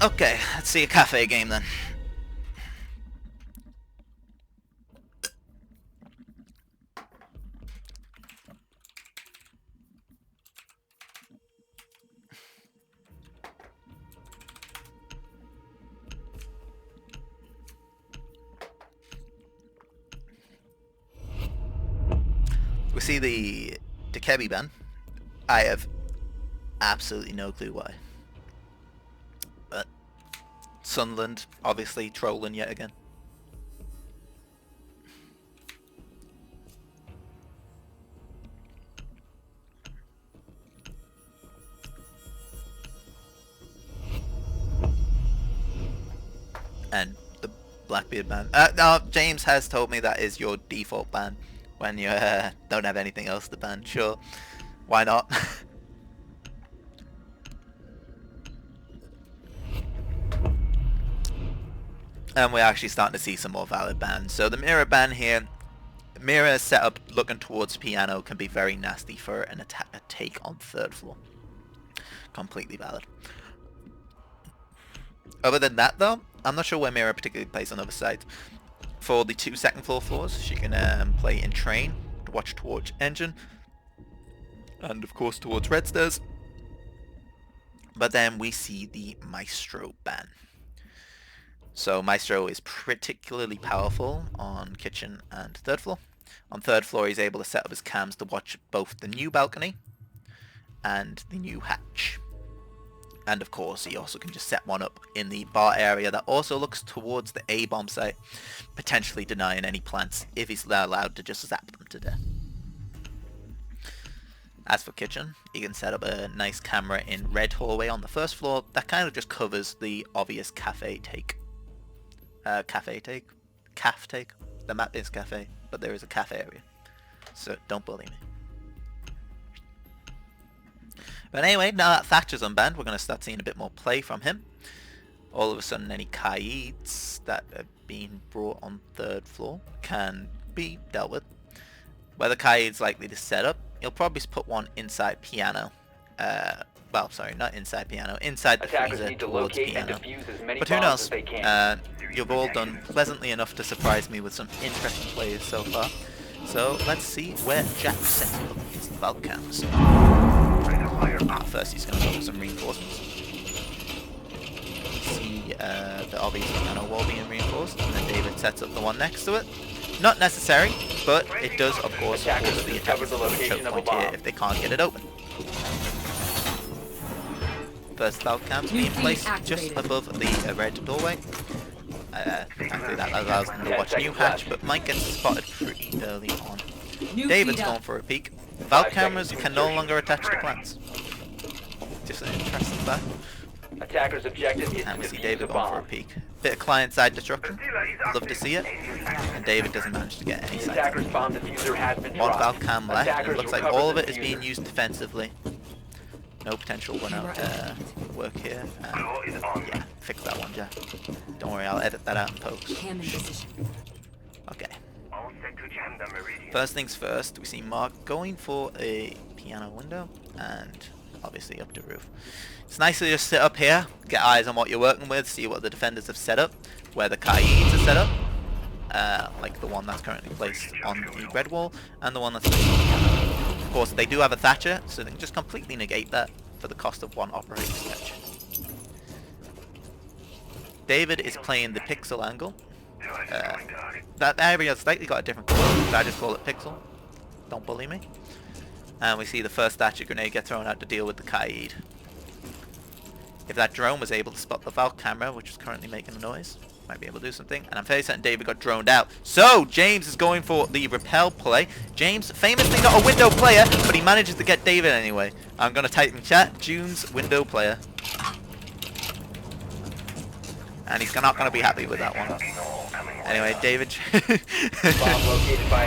Okay, let's see a Kafe game then. We see the Dekebi ban. I have absolutely no clue why. But Sunderland, obviously trolling yet again. And the Blackbeard ban. No, James has told me that is your default ban when you don't have anything else to ban. Sure, why not? And we're actually starting to see some more valid bans. So the mirror ban here, mirror setup looking towards piano can be very nasty for a take on third floor. Completely valid. Other than that though, I'm not sure where mirror particularly plays on other sides. For the 2 second floor floors, she can play in train, watch towards engine, and of course towards red stairs. But then we see the Maestro ban. So Maestro is particularly powerful on kitchen and third floor. On third floor he's able to set up his cams to watch both the new balcony and the new hatch. And of course he also can just set one up in the bar area that also looks towards the A-bomb site, potentially denying any plants if he's allowed to just zap them to death. As for kitchen, you can set up a nice camera in red hallway on the first floor that kind of just covers the obvious cafe take. Caf take. The map is cafe, but there is a cafe area. So don't bully me. But anyway, now that Thatcher's unbanned, we're going to start seeing a bit more play from him. All of a sudden, any Kaids that are being brought on third floor can be dealt with. Where the Kaid's likely to set up, he'll probably put one inside piano. Well, sorry, not inside piano, inside the freezer towards piano. But who knows? You've all done pleasantly enough to surprise me with some interesting plays so far. So let's see where Jack sets up his valve cams. First he's going to go for some reinforcements. See the obvious piano wall being reinforced, and then David sets up the one next to it. Not necessary, but it does of course force the attackers to put a choke point here if they can't get it open. First valve cams being placed just above the red doorway. Thankfully that allows them to watch new hatch, but might get spotted pretty early on. David's going for a peek. Valve cameras can no longer attach to plants. Just an interesting fact. Attackers' objective is And we to see defuse David the going for a bomb. peek. Bit of client-side destruction. Love to see it. And David doesn't manage to get any The sight. attacker's bomb diffuser has been One dropped. valve cam left. It Attackers looks like recover all of the it is being diffuser. used defensively. No potential one out work here. Yeah, fix that one, Jack. Don't worry, I'll edit that out in post. Okay. First things first, we see Mark going for a piano window and obviously up to roof. It's nice to just sit up here, get eyes on what you're working with, see what the defenders have set up, where the Kaids are set up, like the one that's currently placed on the red wall and the one that's placed on the piano. Of course, they do have a Thatcher, so they can just completely negate that for the cost of one operating sketch. David is playing the pixel angle. That area slightly got a different colour, so I just call it pixel. Don't bully me. And we see the first Thatcher grenade get thrown out to deal with the Kaid. If that drone was able to spot the valve camera, which is currently making a noise, might be able to do something. And I'm fairly certain David got droned out. So James is going for the repel play. James, famously not a window player, but he manages to get David anyway. I'm going to type in chat, June's window player. And he's not going to be happy with that one. Anyway, David.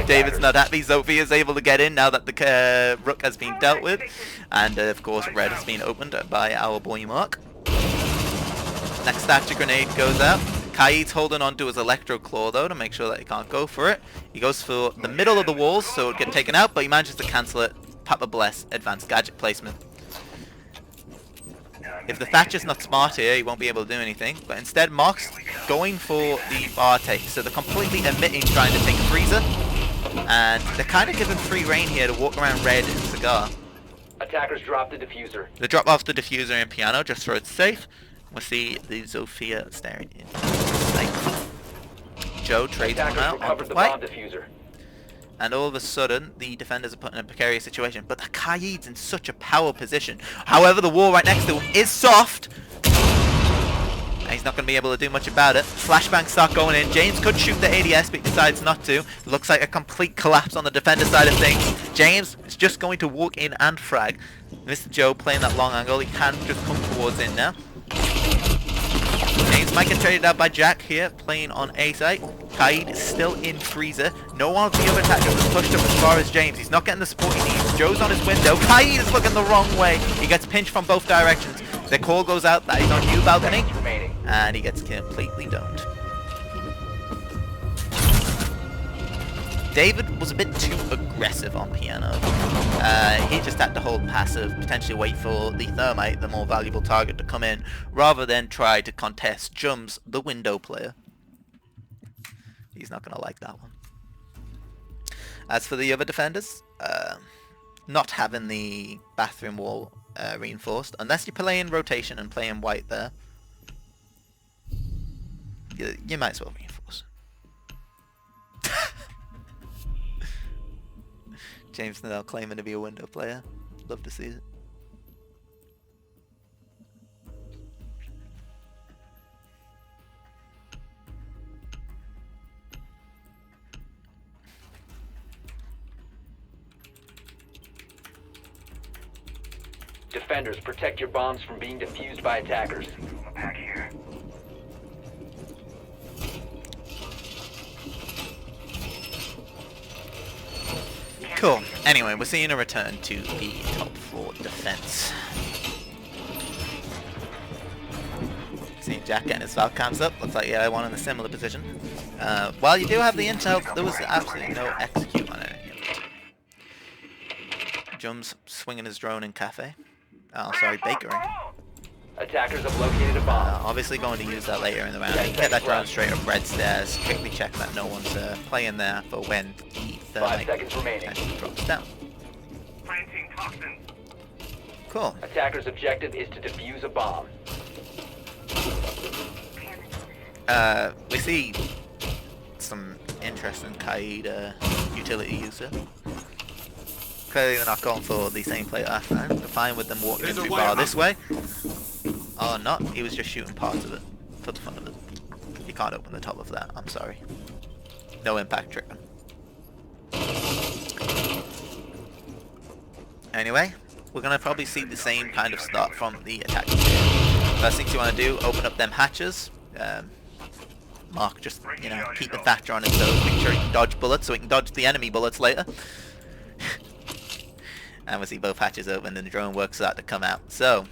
David's not happy. Sophie is able to get in now that the rook has been dealt with. And of course, red has been opened by our boy Mark. Next Thatcher grenade goes out. Kaid's holding on to his electro claw though to make sure that he can't go for it. He goes for the middle of the walls so it'll get taken out, but he manages to cancel it. Papa bless, advanced gadget placement. If the Thatcher's not smart here, he won't be able to do anything. But instead, Mark's going for the bar take. So they're completely omitting trying to take a freezer. And they're kind of given free reign here to walk around red and cigar. Attackers dropped the diffuser. They drop off the diffuser and piano just so it's safe. We'll see the Zofia staring in sight. Joe trades one Attackers out on recovered the the white. bomb diffuser. And all of a sudden, the defenders are put in a precarious situation. But the Kaid's in such a power position. However, the wall right next to him is soft. And he's not going to be able to do much about it. Flashbangs start going in. James could shoot the ADS, but he decides not to. Looks like a complete collapse on the defender side of things. James is just going to walk in and frag. Mr. Joe playing that long angle. He can just come towards in now. James might get traded out by Jack here, playing on A site. Kaid is still in freezer. No one of the other attackers has pushed up as far as James. He's not getting the support he needs. Joe's on his window. Kaid is looking the wrong way. He gets pinched from both directions. The call goes out that he's on new balcony, and he gets completely domed. David was a bit too aggressive on piano. He just had to hold passive, potentially wait for the thermite, the more valuable target, to come in, rather than try to contest Jums, the window player. He's not going to like that one. As for the other defenders, not having the bathroom wall reinforced, unless you play in rotation and play in white there, you might as well reinforce. James now claiming to be a window player. Love to see it. Defenders, protect your bombs from being defused by attackers. Back here. Cool. Anyway, we're seeing a return to the top floor defense. See Jack getting his valve cams up. Looks like yeah, one in a similar position. While you do have the intel, there was absolutely no execute on it. Jum's swinging his drone in Kafe. Oh, sorry, bakery. Attackers have located a bomb. Obviously going to use that later in the round. You can get that drone straight up red stairs. Quickly check that no one's playing there for when the 5 seconds remaining. drops down. Cool. Attackers' objective is to defuse a bomb. We see some interesting Kaid utility user. Clearly they're not going for the same play last time. They're fine with them walking into bar this way. Oh, not. He was just shooting parts of it for the fun of it. You can't open the top of that. I'm sorry. No impact trigger. Anyway, we're going to probably see the same kind of start from the attack. First things you want to do, open up them hatches. Mark just, you know, keep the Thatcher on his toes, make sure he can dodge bullets so he can dodge the enemy bullets later. And we see both hatches open and the drone works out to come out. So,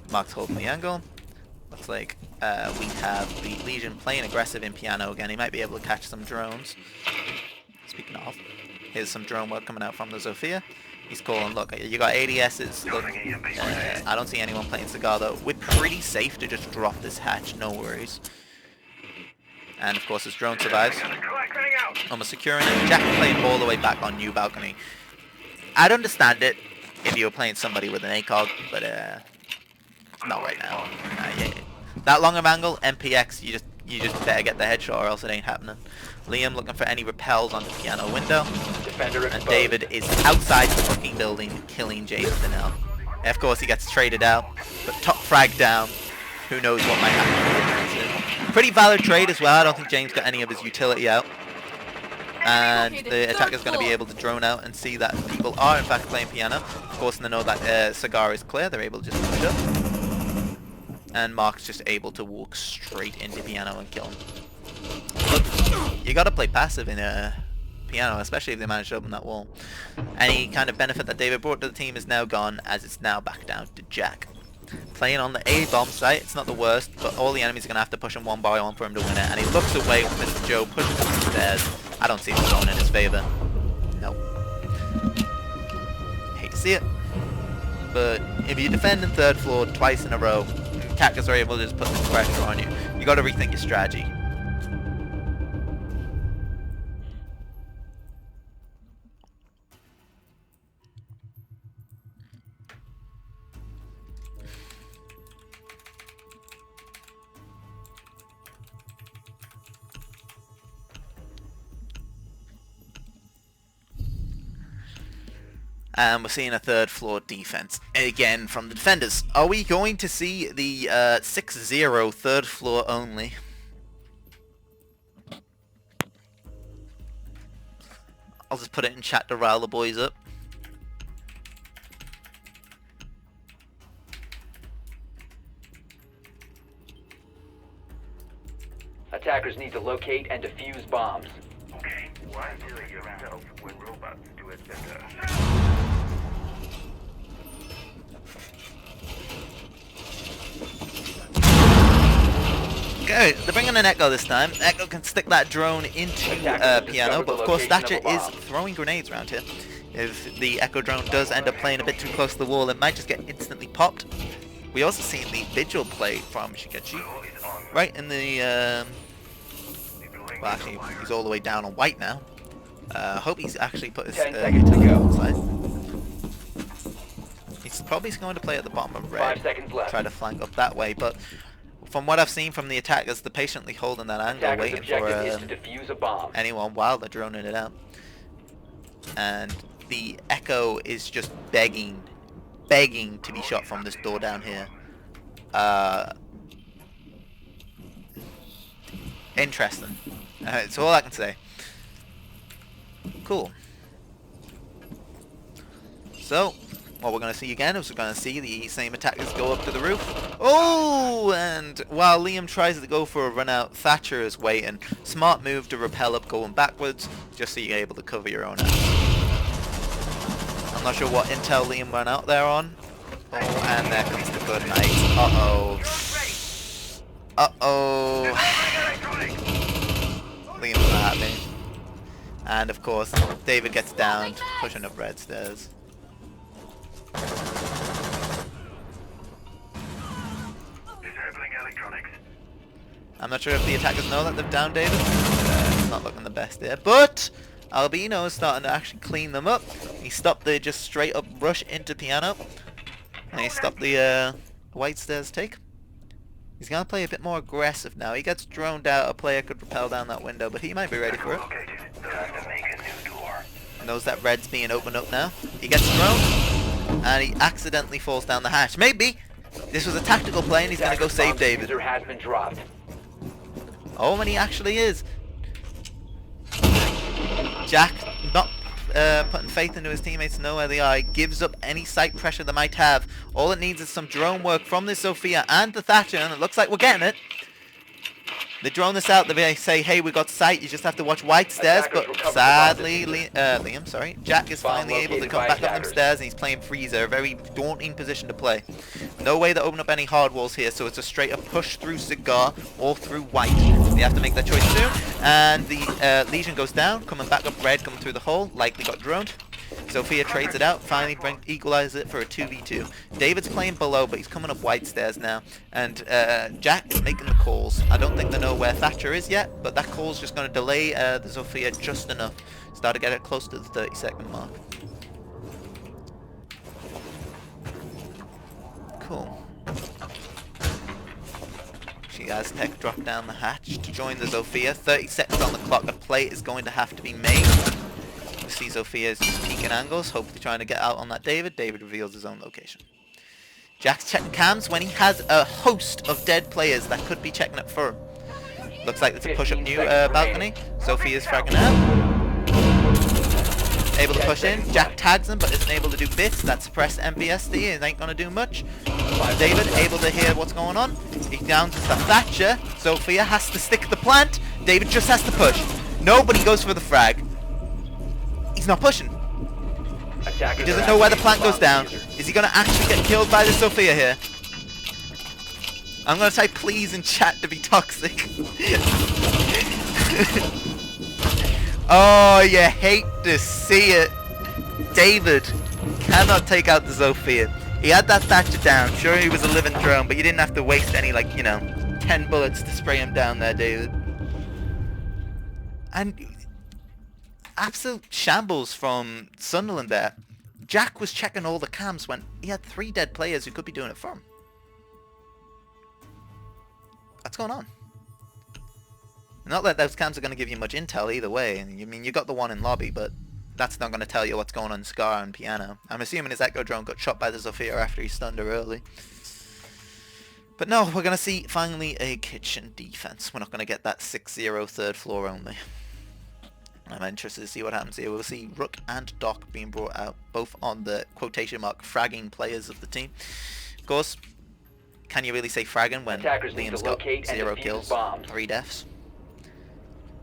Mark's holding the angle. Looks like we have the Legion playing aggressive in piano again. He might be able to catch some drones. Speaking of, here's some drone work coming out from the Zofia. He's calling, look, you got ADSs. Look, I don't see anyone playing cigar though. We're pretty safe to just drop this hatch, no worries. And of course his drone survives. Almost securing it. Jack playing all the way back on new balcony. I'd understand it if you were playing somebody with an ACOG, but not right now. Yeah. That long of angle, MPX, you just better get the headshot or else it ain't happening. Liam looking for any repels on the piano window. Defender And David is outside the fucking building killing James now. Of course he gets traded out, but top frag down. Who knows what might happen. Pretty valid trade as well. I don't think James got any of his utility out. And the attacker's going to be able to drone out and see that people are in fact playing piano. Of course they know that cigar is clear, they're able to just push up. And Mark's just able to walk straight into piano and kill him. Look, you got to play passive in piano, especially if they manage to open that wall. Any kind of benefit that David brought to the team is now gone, as it's now back down to Jack. Playing on the A-bomb site, it's not the worst, but all the enemies are going to have to push him one by one for him to win it. And he looks away when Mr. Joe pushes him up the stairs. I don't see this going in his favour. Nope. Hate to see it. but if you defend in third floor twice in a row, attackers are able to just put some pressure on you. You got to rethink your strategy. And we're seeing a third floor defense again from the defenders. Are we going to see the 6-0 third floor only? I'll just put it in chat to rile the boys up. Attackers need to locate and defuse bombs. Okay, why kill yourself when robots do it better? Okay, they're bringing an Echo this time. Echo can stick that drone into Piano, but of course Thatcher is throwing grenades around here. If the Echo drone does end up playing a bit too close to the wall, it might just get instantly popped. We also seen the Vigil play from Shigechi, right in the, well actually, he's all the way down on white now. I hope he's actually put his 10 seconds to go. side. He's probably going to play at the bottom of red, 5 seconds left. try to flank up that way, but from what I've seen from the attackers, they're patiently holding that angle, Attackers' waiting for objective is to defuse a bomb. anyone while they're droning it out. And the Echo is just begging to be shot from this door down here. Interesting. That's all I can say. Cool. So, what we're going to see again is we're going to see the same attackers go up to the roof. Oh! And while Liam tries to go for a run out, Thatcher is waiting. Smart move to rappel up going backwards, just so you're able to cover your own ass. I'm not sure what intel Liam went out there on. Oh, and there comes the good night. Uh-oh. Uh-oh. Liam's not happy. And of course, David gets downed, pushing up red stairs. Disabling electronics. I'm not sure if the attackers know that they've downed David. It's not looking the best there. But Albino is starting to actually clean them up. He stopped the just straight up rush into Piano. And he stopped the white stairs take. He's going to play a bit more aggressive now. He gets droned out. A player could rappel down that window, but he might be ready for it. Time to make a new door. Knows that red's being opened up now. He gets thrown, and he accidentally falls down the hatch. Maybe this was a tactical play, and he's going to go save David. Diffuser has been dropped. Oh, and he actually is. Jack, not putting faith into his teammates to know where they are, gives up any sight pressure they might have. All it needs is some drone work from the Sophia and the Thatcher, and it looks like we're getting it. They drone this out, they say, hey, we got sight, you just have to watch white stairs, but sadly, Jack is finally able to come back up them stairs, and he's playing Freezer, a very daunting position to play. No way to open up any hard walls here, so it's a straight up push through Cigar or through white. They have to make that choice soon, and the Legion goes down, coming back up red, coming through the hole, likely got droned. Sophia trades it out, finally equalizes it for a 2v2. David's playing below, but he's coming up white stairs now. And Jack is making the calls. I don't think they know where Thatcher is yet, but that call's just going to delay the Sophia just enough. Start to get it close to the 30-second mark. Cool. She has Tech drop down the hatch to join the Sophia. 30 seconds on the clock. A play is going to have to be made. You see Sophia's just peeking angles, hopefully trying to get out on that David. David reveals his own location. Jack's checking cams when he has a host of dead players that could be checking it for him. Looks like it's a push-up new balcony. Sophia's fragging out. Able to push in. Jack tags him, but isn't able to do bits. That suppressed MBSD and ain't gonna do much. David able to hear what's going on. He downs the Thatcher. Sophia has to stick the plant. David just has to push. Nobody goes for the frag. He's not pushing. He doesn't know where the plant goes down. Is he going to actually get killed by the Sophia here? I'm going to type please in chat to be toxic. Oh, you hate to see it. David cannot take out the Sophia. He had that Thatcher down. Sure, he was a living drone, but you didn't have to waste any, like, you know, 10 bullets to spray him down there, David. And absolute shambles from Sunderland there. Jack was checking all the cams when he had 3 dead players who could be doing it for him. What's going on? Not that those cams are going to give you much intel either way. I mean, you got the one in lobby, but that's not going to tell you what's going on in Scar and Piano. I'm assuming his Echo drone got shot by the Zofia after he stunned her early. But no, we're going to see finally a kitchen defense. We're not going to get that 6-0 third floor only. I'm interested to see what happens here. We'll see Rook and Doc being brought out, both on the quotation mark fragging players of the team. Of course, can you really say fragging when Liam's got 0 kills, 3 deaths?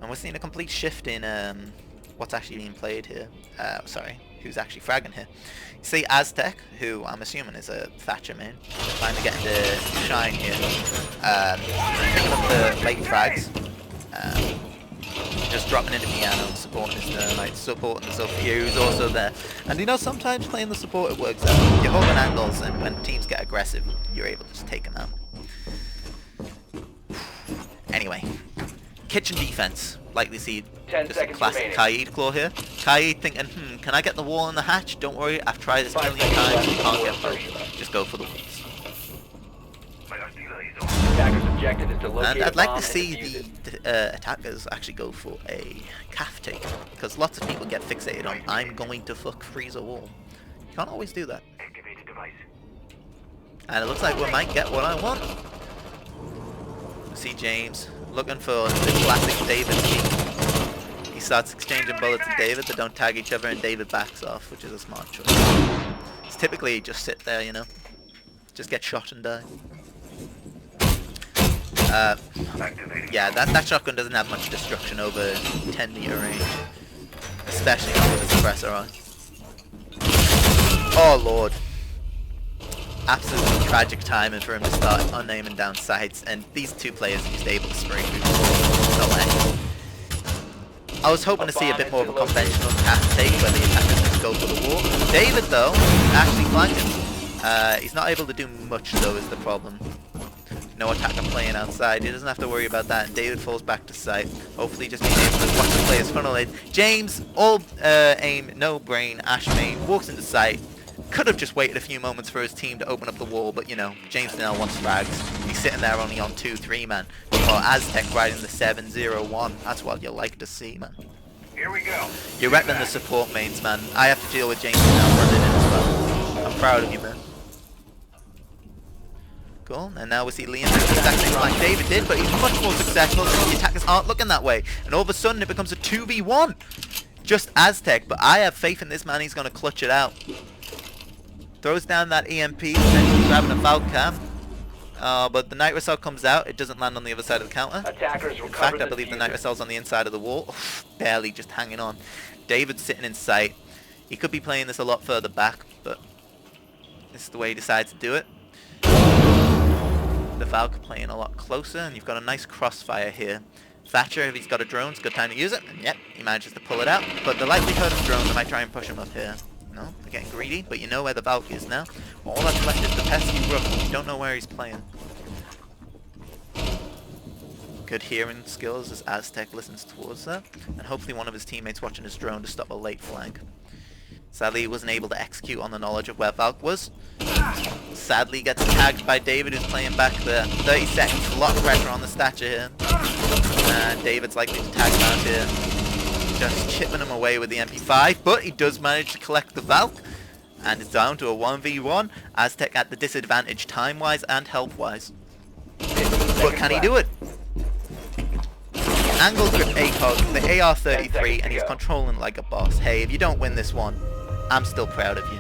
And we're seeing a complete shift in what's actually being played here. Sorry, who's actually fragging here. You see Aztec, who I'm assuming is a Thatcher main, finally getting to shine here. Picking up the late frags. Just dropping into Piano, supporting his Thermite, supporting the Sophia, who's also there. And you know, sometimes playing the support, it works out. You're holding angles, and when teams get aggressive, you're able to just take them out. Anyway, kitchen defense. Likely see just a classic Kaid claw here. Kaid thinking, can I get the wall and the hatch? Don't worry, I've tried this a million times, you can't get both. Just go for the walls. And I'd like to see the attackers actually go for a Kafe take, because lots of people get fixated on, I'm going to fuck freezer wall. You can't always do that. And it looks like we might get what I want. See James looking for the classic David scheme. He starts exchanging bullets with David that don't tag each other, and David backs off, which is a smart choice. It's typically just sit there, you know, just get shot and die. Yeah, that shotgun doesn't have much destruction over 10 meter range, especially not with a suppressor on. Oh lord. Absolutely tragic timing for him to start unaiming down sights, and these two players are just able to spray through the lane. I was hoping to see a bit more of a conventional Kafe take where the attackers just go for the wall. David though, actually flanking. He's not able to do much though is the problem. No attacker playing outside, he doesn't have to worry about that, and David falls back to sight. Hopefully just being able to watch the players funnel in. James, all aim, no brain, Ash main, walks into sight. Could have just waited a few moments for his team to open up the wall, but you know, James now wants frags. He's sitting there only on 2-3 man. While Aztec riding the 7-0-1. That's what you like to see, man. Here we go. You're repping the support mains, man. I have to deal with James now running in as well. I'm proud of you, man. Cool, and now we see Liam do the exact same like David did, but he's much more successful because the attackers aren't looking that way. And all of a sudden it becomes a 2v1. Just Aztec, but I have faith in this man, he's going to clutch it out. Throws down that EMP, potentially grabbing a Valk cam. But the Nitro Cell comes out, it doesn't land on the other side of the counter. In fact, I believe the Nitro Cell's on the inside of the wall. Barely just hanging on. David's sitting in sight. He could be playing this a lot further back, but this is the way he decides to do it. The Valk playing a lot closer, and you've got a nice crossfire here. Thatcher, if he's got a drone, it's a good time to use it, and yep, he manages to pull it out. But the likelihood of drone, they might try and push him up here. No, they're getting greedy, but you know where the Valk is now. All that's left is the pesky Rook. You don't know where he's playing. Good hearing skills as Aztec listens towards that, and hopefully one of his teammates watching his drone to stop a late flank. Sadly, he wasn't able to execute on the knowledge of where Valk was. Sadly, gets tagged by David, who's playing back there. 30 seconds, a lot of pressure on the stature here. And David's likely to tag him out here. Just chipping him away with the MP5, but he does manage to collect the Valk. And it's down to a 1v1. Aztec at the disadvantage time-wise and health-wise. But can he do it? Angle grip ACOG, the AR-33, and he's controlling like a boss. Hey, if you don't win this one, I'm still proud of you.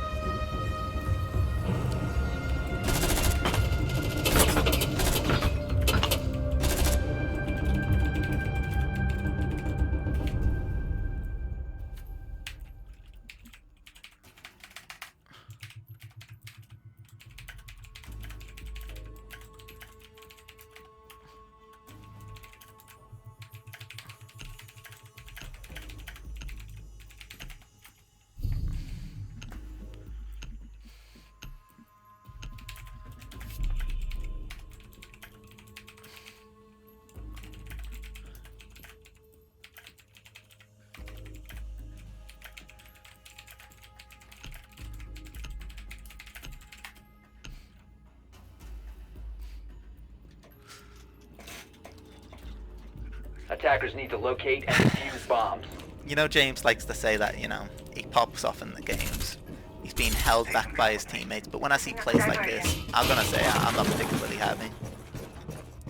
Attackers need to locate and defuse bombs. You know, James likes to say that, you know, he pops off in the games. He's being held back by his teammates, but when I see plays like this, I'm gonna say I'm not particularly happy.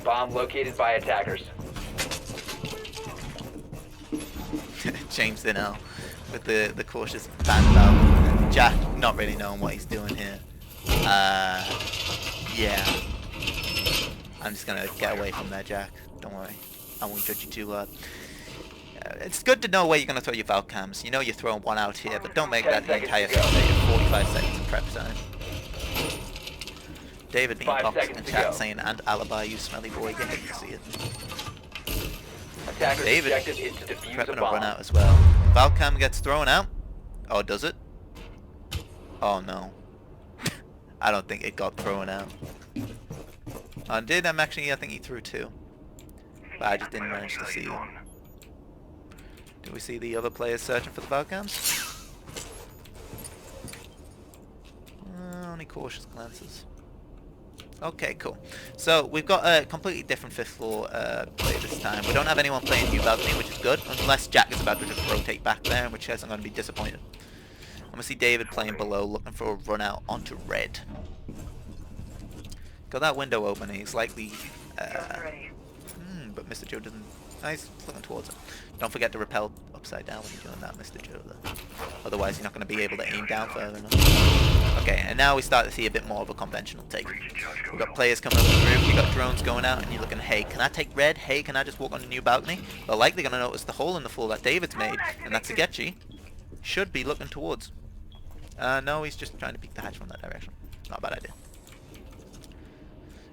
Bomb located by attackers. James Dinell with the cautious band out, and Jack not really knowing what he's doing here. Yeah. I'm just gonna get away from there, Jack. Don't worry. I won't judge you too hard. It's good to know where you're going to throw your valve cams. You know you're throwing one out here, but don't make that the entire thing. 45 seconds of prep time. David being boxed in chat saying, and alibi, you smelly boy. Yeah, you can see it. Attacker's David objective is to defuse prepping a a bomb. run out as well. Valve cam gets thrown out. Oh, does it? Oh no. I don't think it got thrown out. Oh, it did. I think he threw two. But I just didn't manage to see them. Do we see the other players searching for the valve cams? Only cautious glances. Okay, cool. So we've got a completely different fifth floor play this time. We don't have anyone playing new balcony, which is good, unless Jack is about to just rotate back there, in which case I'm going to be disappointed. I'm going to see David playing below, looking for a run out onto red. Got that window open, and he's likely... but Mr. Joe doesn't... He's looking towards it. Don't forget to rappel upside down when you're doing that, Mr. Joe, though. Otherwise, you're not going to be able to aim down further enough. Okay, and now we start to see a bit more of a conventional take. We've got players coming up the roof, you've got drones going out, and you're looking, hey, can I take red? Hey, can I just walk on a new balcony? They're likely going to notice the hole in the floor that David's made, and that's Agechi. Should be looking towards. No, he's just trying to peek the hatch from that direction. Not a bad idea.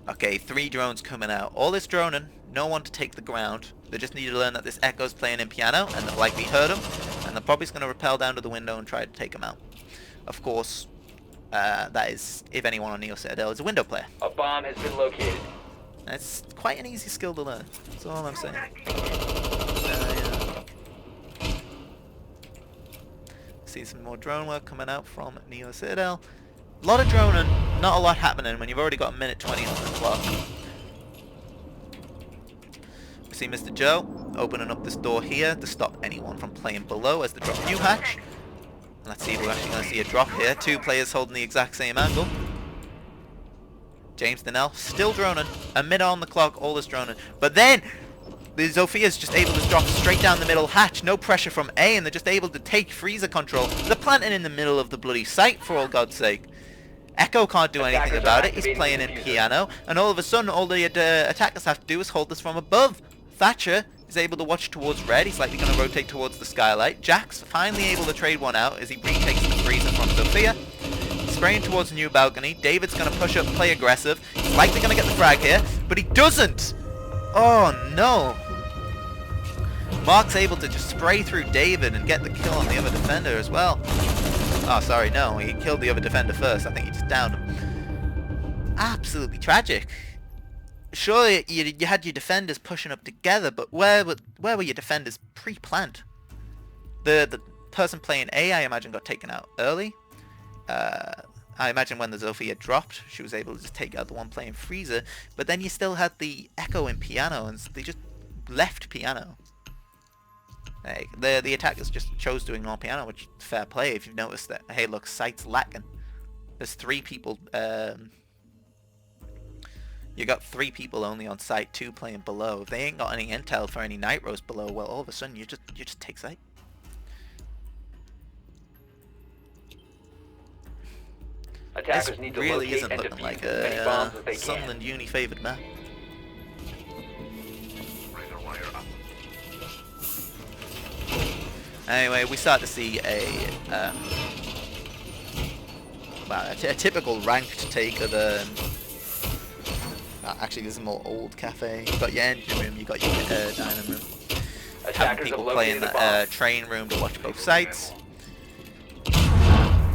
Okay, 3 drones coming out. All this droning, no one to take the ground. They just need to learn that this Echo's playing in piano, and they'll likely hurt him, and they're probably going to rappel down to the window and try to take him out. Of course, that is, if anyone on Neo Citadel is a window player. A bomb has been located. It's quite an easy skill to learn. That's all I'm saying. See some more drone work coming out from Neo Citadel. A lot of droning, not a lot happening when you've already got a minute 20 on the clock. We see Mr. Joe opening up this door here to stop anyone from playing below as they drop new hatch. Let's see if we're actually going to see a drop here. 2 players holding the exact same angle. James Dinell still droning. A minute on the clock, all this droning. But then the Zophia's just able to drop straight down the middle hatch. No pressure from A, and they're just able to take freezer control. They're planting in the middle of the bloody site, for all God's sake. Echo can't do anything about it. He's playing in piano, and all of a sudden all the attackers have to do is hold this from above. Thatcher is able to watch towards red. He's likely going to rotate towards the skylight. Jack's finally able to trade one out as he retakes the freezer from Sophia. Spraying towards the new balcony. David's going to push up, play aggressive. He's likely going to get the frag here, but he doesn't. Oh no. Mark's able to just spray through David and get the kill on the other defender as well. Oh, sorry, no, he killed the other defender first. I think he just downed him. Absolutely tragic. Surely you had your defenders pushing up together, but where were your defenders pre-planned? The person playing A, I imagine, got taken out early. I imagine when the Zofia dropped, she was able to just take out the one playing freezer, but then you still had the Echo in piano, and they just left piano. Like, the attackers just chose to ignore piano, which is fair play if you've noticed that, hey look, site's lacking. There's 3 people, you got 3 people only on site, 2 playing below. If they ain't got any intel for any night rows below, well all of a sudden you just take site. Attackers This need to really locate isn't and looking defuse like as many bombs as a they can. Sunderland uni favoured map. Razor wire up. Anyway, we start to see a typical ranked take of the... actually, this is more old Kafe. You've got your engine room, you've got your dining room. Having Attackers people have play in located the that bomb. train room to watch both sides.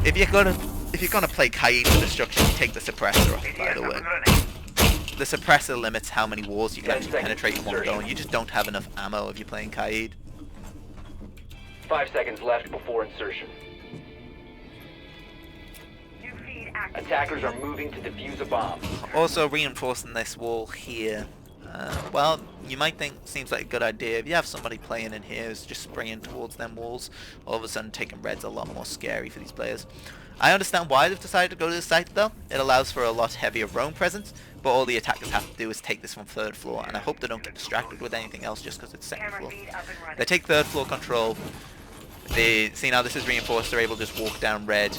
If you're gonna play Kaid for destruction, you take the suppressor off, by the way. The suppressor limits how many walls you can actually penetrate in one go, and you just don't have enough ammo if you're playing Kaid. 5 seconds left before insertion. Attackers are moving to defuse a bomb. Also reinforcing this wall here. Well, you might think seems like a good idea. If you have somebody playing in here who's just spraying towards them walls, all of a sudden taking red's a lot more scary for these players. I understand why they've decided to go to the site though. It allows for a lot heavier roam presence, but all the attackers have to do is take this from 3rd floor, and I hope they don't get distracted with anything else just because it's 2nd floor. They take 3rd floor control. They see now this is reinforced, they're able to just walk down red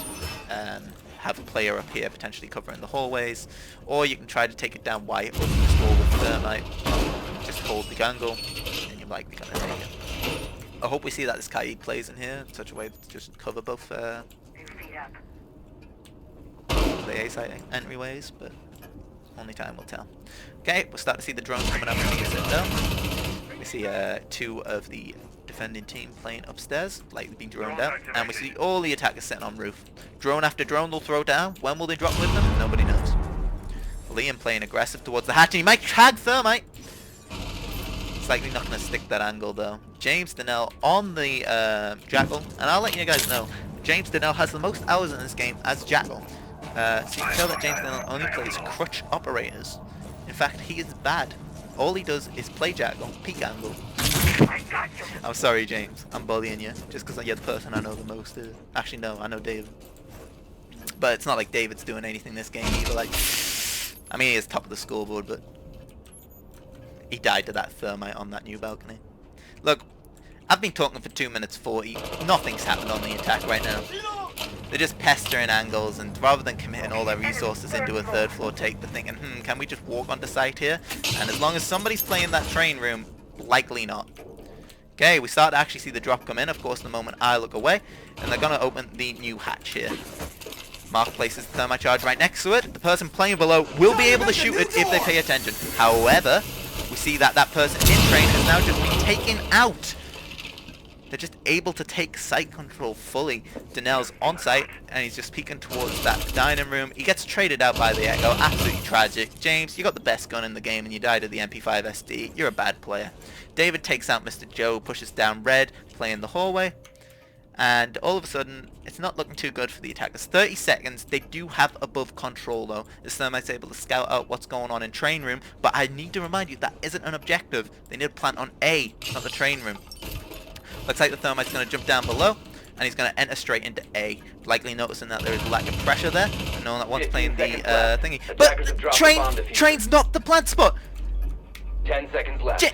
and have a player up here potentially covering the hallways, or you can try to take it down white, open this wall with thermite, just hold the angle, and you're likely going to take it. I hope we see that this Kafe plays in here in such a way to just cover both the A site entryways, but only time will tell. Okay, we'll start to see the drones coming up from the citadel. We see 2 of the defending team playing upstairs, likely being droned out, and we see all the attackers sitting on roof. Drone after drone they'll throw down. When will they drop with them? Nobody knows. Liam playing aggressive towards the hatch, and he might tag thermite. It's likely not going to stick that angle though. James Donnell on the Jackal, and I'll let you guys know, James Donnell has the most hours in this game as Jackal. So you can tell that James Donnell only plays crutch operators. In fact, he is bad. All he does is play Jackal, peek angle. I'm sorry, James. I'm bullying you just because you're the person I know the most. Actually, no, I know David. But it's not like David's doing anything this game either. Like, I mean, he is top of the scoreboard, but he died to that thermite on that new balcony. Look, I've been talking for 2 minutes 40. Nothing's happened on the attack right now. They're just pestering angles, and rather than committing all their resources into a 3rd floor take, they're thinking, can we just walk onto site here? And as long as somebody's playing that train room, likely not. Okay, we start to actually see the drop come in, of course, the moment I look away, and they're going to open the new hatch here. Mark places the thermite charge right next to it. The person playing below will be able to shoot it if they pay attention. However, we see that that person in train has now just been taken out. They're just able to take site control fully. Donnell's on site, and he's just peeking towards that dining room. He gets traded out by the Echo. Absolutely tragic. James, you got the best gun in the game, and you died of the MP5 SD. You're a bad player. David takes out Mr. Joe, pushes down red, playing the hallway. And all of a sudden, it's not looking too good for the attackers. 30 seconds. They do have above control, though. As Thermite's able to scout out what's going on in train room. But I need to remind you, that isn't an objective. They need to plant on A, not the train room. Looks like the Thermite's going to jump down below, and he's going to enter straight into A, likely noticing that there is a lack of pressure there, and knowing that one's playing the thingy. But train's not the plant spot! 10 seconds left.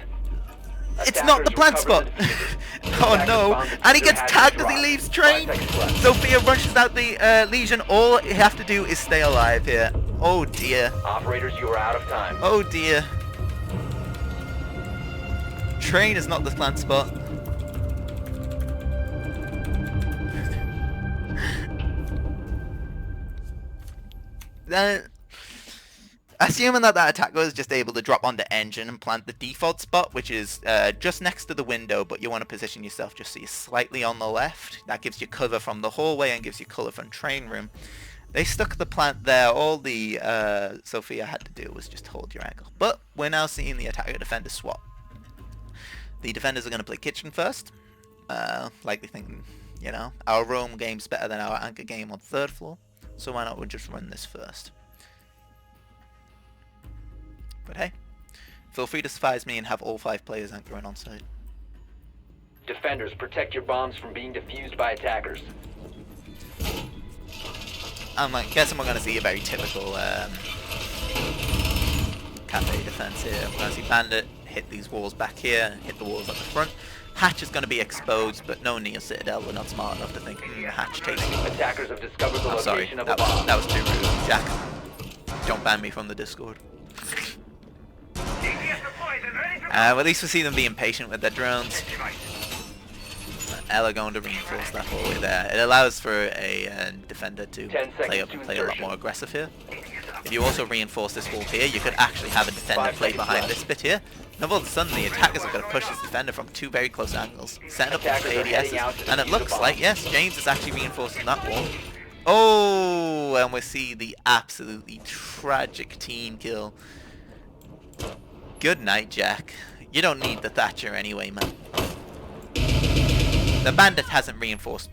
It's not the plant spot! Oh no! And he gets tagged as he leaves train! Sophia rushes out the Legion. All you have to do is stay alive here. Oh dear. Operators, you are out of time. Oh dear. Train is not the plant spot. Assuming that that attacker is just able to drop onto engine and plant the default spot, which is just next to the window, but you want to position yourself just so you're slightly on the left. That gives you cover from the hallway and gives you cover from train room. They stuck the plant there. All the Sophia had to do was just hold your angle. But we're now seeing the attacker-defender swap. The defenders are going to play kitchen first, likely thinking, you know, our roam game's better than our anchor game on 3rd floor. So why not we just run this first? But hey, feel free to surprise me and have all 5 players anchoring on site. Defenders, protect your bombs from being defused by attackers. I'm guessing we're going to see a very typical Kafe defense here. We're going to see Bandit hit these walls back here, hit the walls at the front. Hatch is going to be exposed, but no Neo Citadel. We're not smart enough to think hatch takes it. Attackers have discovered the I'm sorry, location of a bomb. that was too rude. Jack, don't ban me from the Discord. Well, at least we see them being patient with their drones. Ella going to reinforce that hallway there. It allows for a defender to play up and play a lot more aggressive here. If you also reinforce this wall here, you could actually have a defender play behind this bit here. And all of a sudden, the attackers are going to push this defender from 2 very close angles, setting up the ADSs. And it looks like, yes, James is actually reinforcing that wall. Oh, and we see the absolutely tragic team kill. Good night, Jack. You don't need the Thatcher anyway, man. The Bandit hasn't reinforced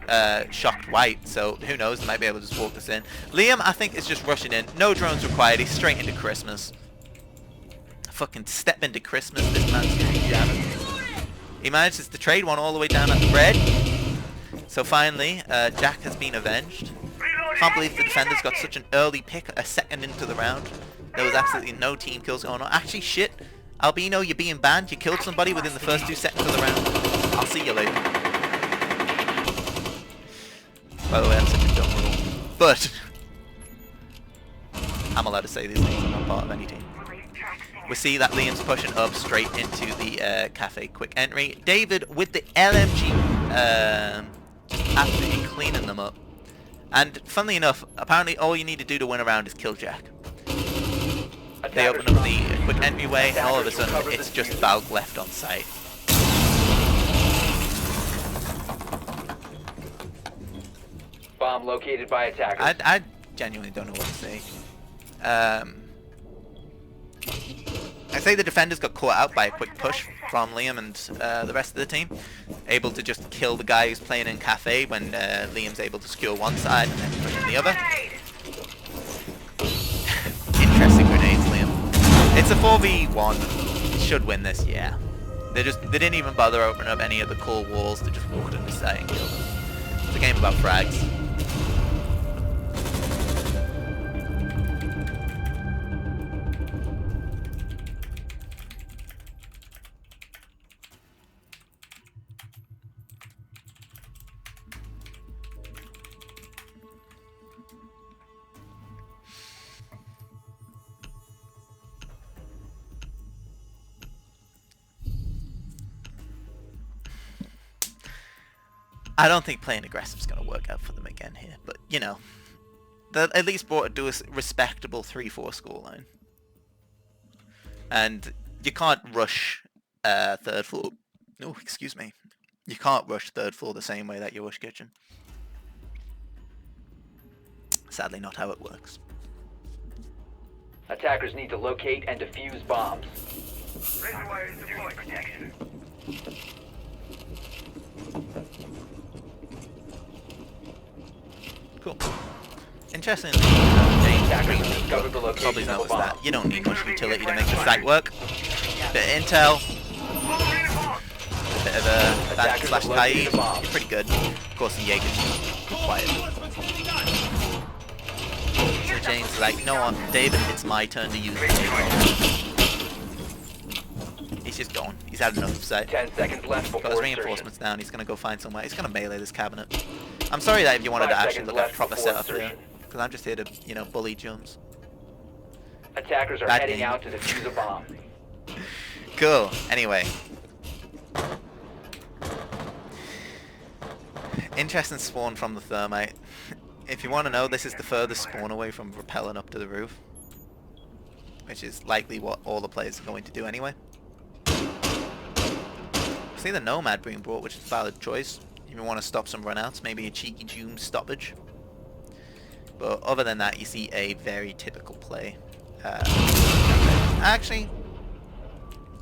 shocked white, so who knows, they might be able to just walk this in. Liam, I think, is just rushing in. No drones required, he's straight into Christmas. fucking step into Christmas. This man's jamming. He manages to trade one all the way down at the red. So finally, Jack has been avenged. Can't believe the defenders got such an early pick, a second into the round. There was absolutely no team kills going on. Actually, shit. Albino, you're being banned. You killed somebody within the first 2 seconds of the round. I'll see you later. By the way, that's such a dumb rule. But I'm allowed to say these things. I'm not part of any team. We see that Liam's pushing up straight into the Kafe quick entry. David with the LMG, just absolutely cleaning them up. And funnily enough, apparently all you need to do to win a round is kill Jack. They open up the quick entryway, and all of a sudden it's just Valk left on site. Bomb located by attackers. I genuinely don't know what to say. I say the defenders got caught out by a quick push from Liam and the rest of the team. Able to just kill the guy who's playing in Kafe when Liam's able to secure one side and then push in the other. Interesting grenades, Liam. It's a 4v1. Should win this, yeah. They didn't even bother opening up any of the core walls. They just walked into site and killed them. It's a game about frags. I don't think playing aggressive is going to work out for them again here, but you know, they at least brought it to a respectable 3-4 scoreline. And you can't rush third floor. Oh, excuse me. You can't rush third floor the same way that you rush kitchen. Sadly, not how it works. Attackers need to locate and defuse bombs. Razor wire is deployed. Protection. Cool. Interestingly, James probably noticed that you don't need much utility to make the site work. Bit of intel, bit of a /Kaid, you're pretty good. Of course, the Jaeger's quiet. So James is like, you know what, David, it's my turn to use the Jaeger. He's just gone. He's had enough of sight. 10 seconds left before Got his reinforcements down. He's gonna go find somewhere. He's gonna melee this cabinet. I'm sorry that if you wanted to actually look at a proper setup here, because I'm just here to, you know, bully Jones. Attackers are heading out to defuse a bomb. Cool. Anyway. Interesting spawn from the thermite. If you want to know, this is the furthest spawn away from rappelling up to the roof. Which is likely what all the players are going to do anyway. See the Nomad being brought, which is a valid choice. If you want to stop some runouts, maybe a cheeky Doom stoppage. But other than that, you see a very typical play. Actually,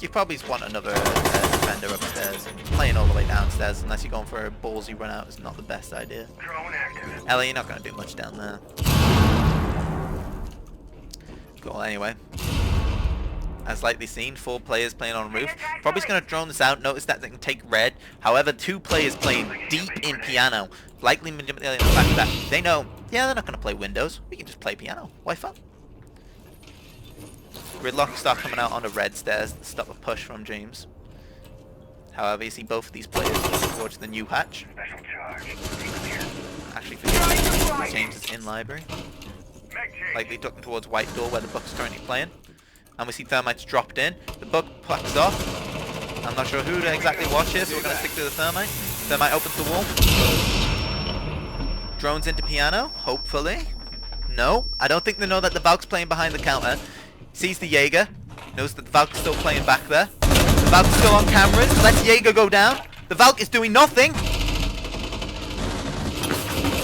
you probably want another defender upstairs. Playing all the way downstairs, unless you're going for a ballsy run out, is not the best idea. Ellie, you're not going to do much down there. Cool, anyway. As likely seen, 4 players playing on roof. Probably going to drone this out. Notice that they can take red. However, 2 players playing deep in piano. Likely manipulating the fact that they know, yeah, they're not going to play windows. We can just play piano. Why fun? Gridlock start coming out on the red stairs to stop a push from James. However, you see both of these players moving towards the new hatch. Actually, forgive me, James is in library. Likely ducking towards white door where the Buck's currently playing. And we see Thermite's dropped in. The Buck plucks off. I'm not sure who to exactly watch here, so we're going to stick to the Thermite. Thermite opens the wall. Drones into piano, hopefully. No, I don't think they know that the Valk's playing behind the counter. Sees the Jaeger. Knows that the Valk's still playing back there. The Valk's still on cameras. Lets Jaeger go down. The Valk is doing nothing.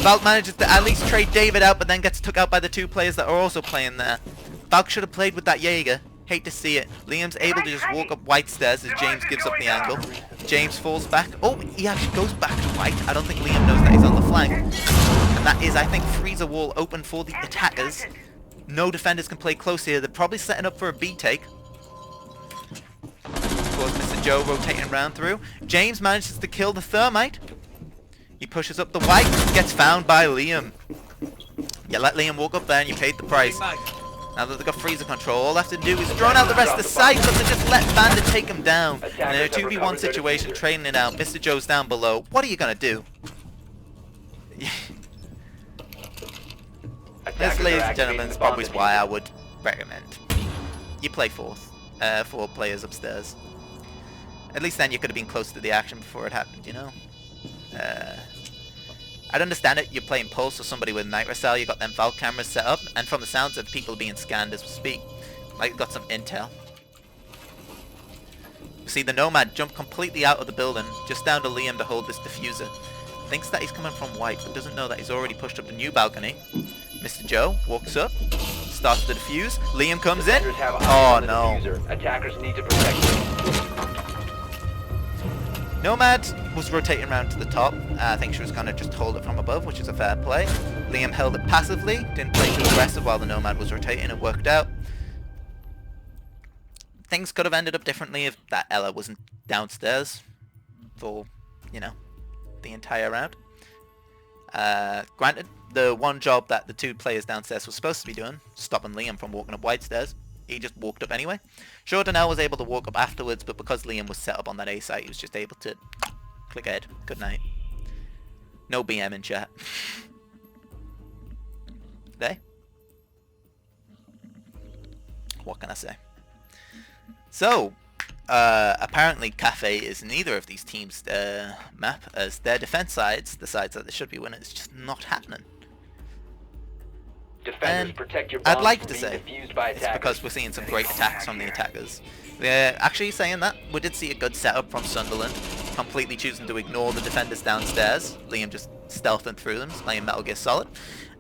Valk manages to at least trade David out, but then gets took out by the 2 players that are also playing there. Valk should have played with that Jaeger. Hate to see it. Liam's able to just walk up white stairs as James gives up the angle. James falls back. Oh, he actually goes back to white. I don't think Liam knows that he's on the flank. And that is, I think, freezer wall open for the attackers. No defenders can play close here. They're probably setting up for a B take. Mr. Joe rotating round through. James manages to kill the thermite. He pushes up the white, gets found by Liam. You let Liam walk up there and you paid the price. Now that they've got freezer control, all they have to do is drone out the rest of the site, but they just let Bandit take him down. In a 2v1 situation, training it out, Mr. Joe's down below. What are you going to do? This, ladies and gentlemen, is probably why I would recommend you play four players upstairs. At least then you could have been close to the action before it happened, you know? I'd understand it, you're playing Pulse or somebody with Night Cell, you got them Valve cameras set up, and from the sounds of people being scanned as we speak, like got some intel. See the Nomad jump completely out of the building, just down to Liam to hold this diffuser. Thinks that he's coming from white, but doesn't know that he's already pushed up the new balcony. Mr. Joe walks up, starts to defuse, Liam comes in. Oh no. Attackers need to protect them. Nomad was rotating around to the top. I think she was going to just hold it from above, which is a fair play. Liam held it passively, didn't play too aggressive while the Nomad was rotating. It worked out. Things could have ended up differently if that Ella wasn't downstairs for, you know, the entire round. Granted, the one job that the two players downstairs were supposed to be doing, stopping Liam from walking up white stairs, he just walked up anyway. Sure, Donnell was able to walk up afterwards, but because Liam was set up on that A site, he was just able to click ahead. Good night. No BM in chat. Today? What can I say? So, apparently Kafe is neither of these teams' map, as their defense sides, the sides that they should be winning, is just not happening. Defenders, protect your I'd like bombs to from being say defused by it's attackers. because we're seeing some great attacks from the attackers. Actually saying that, we did see a good setup from Sunderland, completely choosing to ignore the defenders downstairs. Liam just stealthing through them, playing Metal Gear Solid,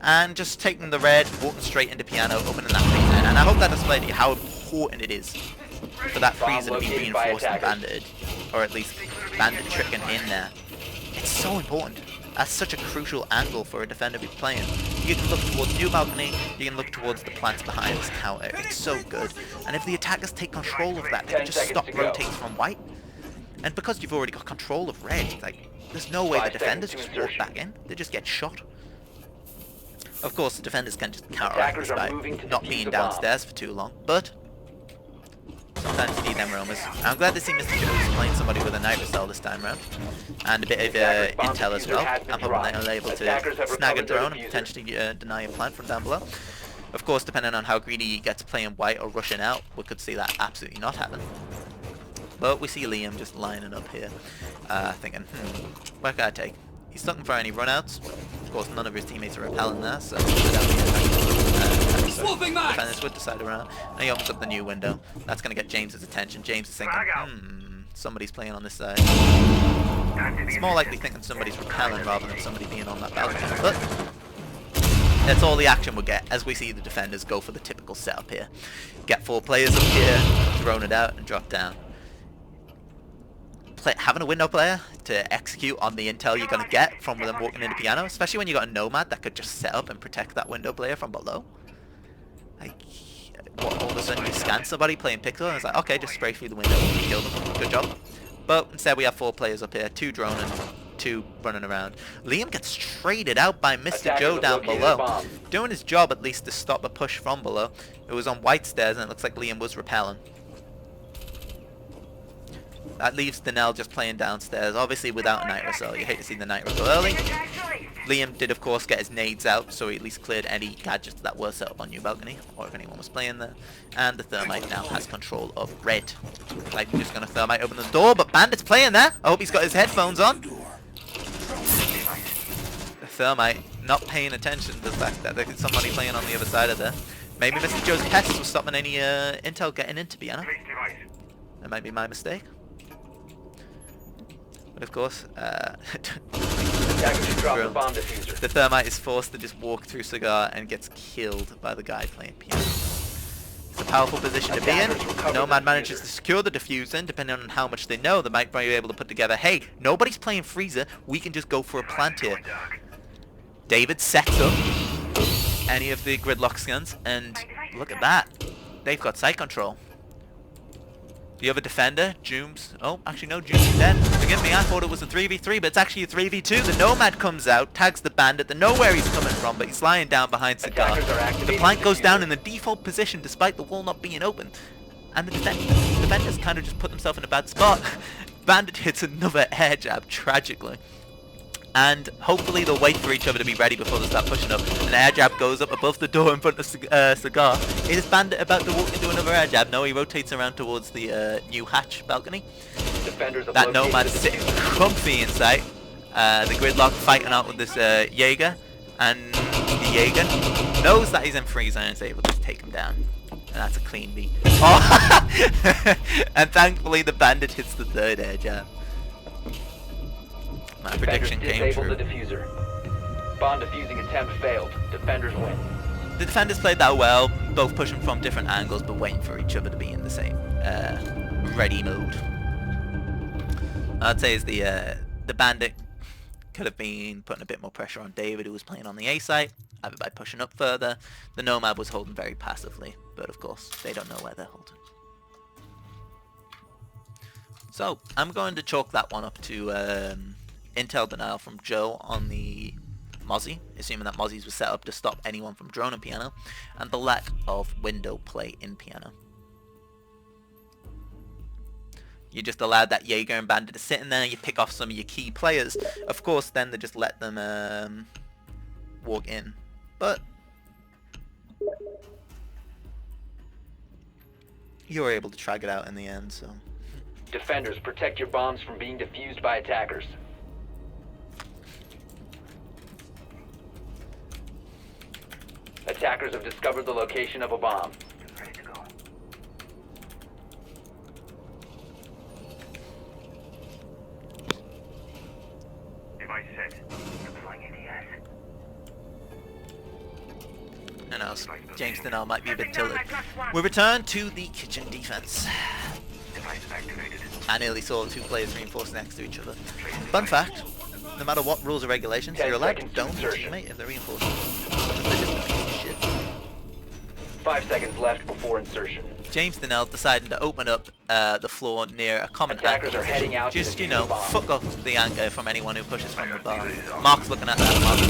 and just taking the red, walking straight into piano, opening that freezer. And I hope that displayed to you how important it is for that freezer to be reinforced and banded, or at least banded tricking in there. It's so important. That's such a crucial angle for a defender to be playing. You can look towards new balcony, you can look towards the plants behind this counter. It's so good. And if the attackers take control of that, they can just stop rotating from white. And because you've already got control of red, like, there's no way the defenders just walk back in. They just get shot. Of course, the defenders can just counteract this by not being downstairs for too long, but sometimes you need them roamers. I'm glad to see Mr. Jones playing somebody with a Night Cell this time round. And a bit of intel as well. I'm hoping they're able to snag a drone and potentially deny a plant from down below. Of course, depending on how greedy he gets playing white or rushing out, we could see that absolutely not happen. But we see Liam just lining up here, thinking, what can I take? He's looking for any runouts. Of course, none of his teammates are repelling there, so defenders would decide around. And he opens up the new window. That's going to get James's attention. James is thinking, somebody's playing on this side. It's more likely thinking somebody's repelling rather than somebody being on that balcony. But that's all the action we'll get as we see the defenders go for the typical setup here. Get 4 players up here, drone it out, and drop down. Having a window player to execute on the intel you're going to get from them walking into piano, especially when you got a Nomad that could just set up and protect that window player from below. Like, what, all of a sudden you scan somebody playing Pixel and it's like, okay, just spray through the window and kill them. Good job. But instead we have 4 players up here, 2 droning, 2 running around. Liam gets traded out by Mr. Joe down below, doing his job at least to stop a push from below. It was on white stairs and it looks like Liam was repelling. That leaves Donnell just playing downstairs, obviously without a Nitro Cell. You hate to see the Nitro go early. Liam did of course get his nades out, so he at least cleared any gadgets that were set up on new balcony, or if anyone was playing there. And the Thermite now has control of red. Like, just gonna Thermite open the door, but Bandit's playing there. I hope he's got his headphones on. The Thermite not paying attention to the fact that there's somebody playing on the other side of there. Maybe Mr. Joe's pests was stopping any intel getting into piano. That might be my mistake. But of course, the Thermite is forced to just walk through Cigar and gets killed by the guy playing piano. It's a powerful position to be in. Nomad manages to secure the diffuser. Depending on how much they know, they might be able to put together, hey, nobody's playing Freezer, we can just go for a plant here. David sets up any of the gridlock guns, and look at that. They've got site control. The other defender, Jooms. Oh, actually no, Jooms is dead. Forgive me, I thought it was a 3v3, but it's actually a 3v2. The Nomad comes out, tags the bandit. They know where he's coming from, but he's lying down behind Cigar. Attackers are The activating plank goes the down diffuser. in the default position despite the wall not being open. And the defenders kind of just put themselves in a bad spot. Bandit hits another air jab, tragically. And hopefully they'll wait for each other to be ready before they start pushing up. An air jab goes up above the door in front of Cigar. Is Bandit about to walk into another air jab? No, he rotates around towards the new hatch balcony. Defenders have That located Nomad the is sitting diffuser. comfy in sight. The Gridlock fighting out with this Jaeger. And the Jaeger knows that he's in freeze and is able to just take him down. And that's a clean beat. Oh! And thankfully the Bandit hits the third air jab. My Defenders prediction came disabled true. the diffuser. Bomb defusing attempt failed. Defenders win. The defenders played that well, both pushing from different angles but waiting for each other to be in the same ready mode. I'd say is the Bandit could have been putting a bit more pressure on David, who was playing on the A site, either by pushing up further. The Nomad was holding very passively, but of course they don't know where they're holding. So I'm going to chalk that one up to intel denial from Joe on the Mozzie, assuming that Mozzies was set up to stop anyone from droning piano, and the lack of window play in piano. You just allowed that Jaeger and Bandit to sit in there, you pick off some of your key players. Of course, then they just let them walk in. But you were able to drag it out in the end, so... Defenders, protect your bombs from being defused by attackers. Attackers have discovered the location of a bomb. Ready to go. Device set. Deploying ADS. I know, James Donnell might be a bit tilted. We return to the kitchen defense. Device activated. I nearly saw two players reinforced next to each other. Fun fact, no matter what rules or regulations, 10 you're allowed to seconds to dome your insertion. teammate if they're reinforced. They're just a piece of shit. 5 seconds left before insertion. James Donnell decided to open up the floor near a common Attackers anchor are heading position. out to Just, you defuse know, the bomb. fuck off the anchor from anyone who pushes from the bar. Mark's looking at that. Mark's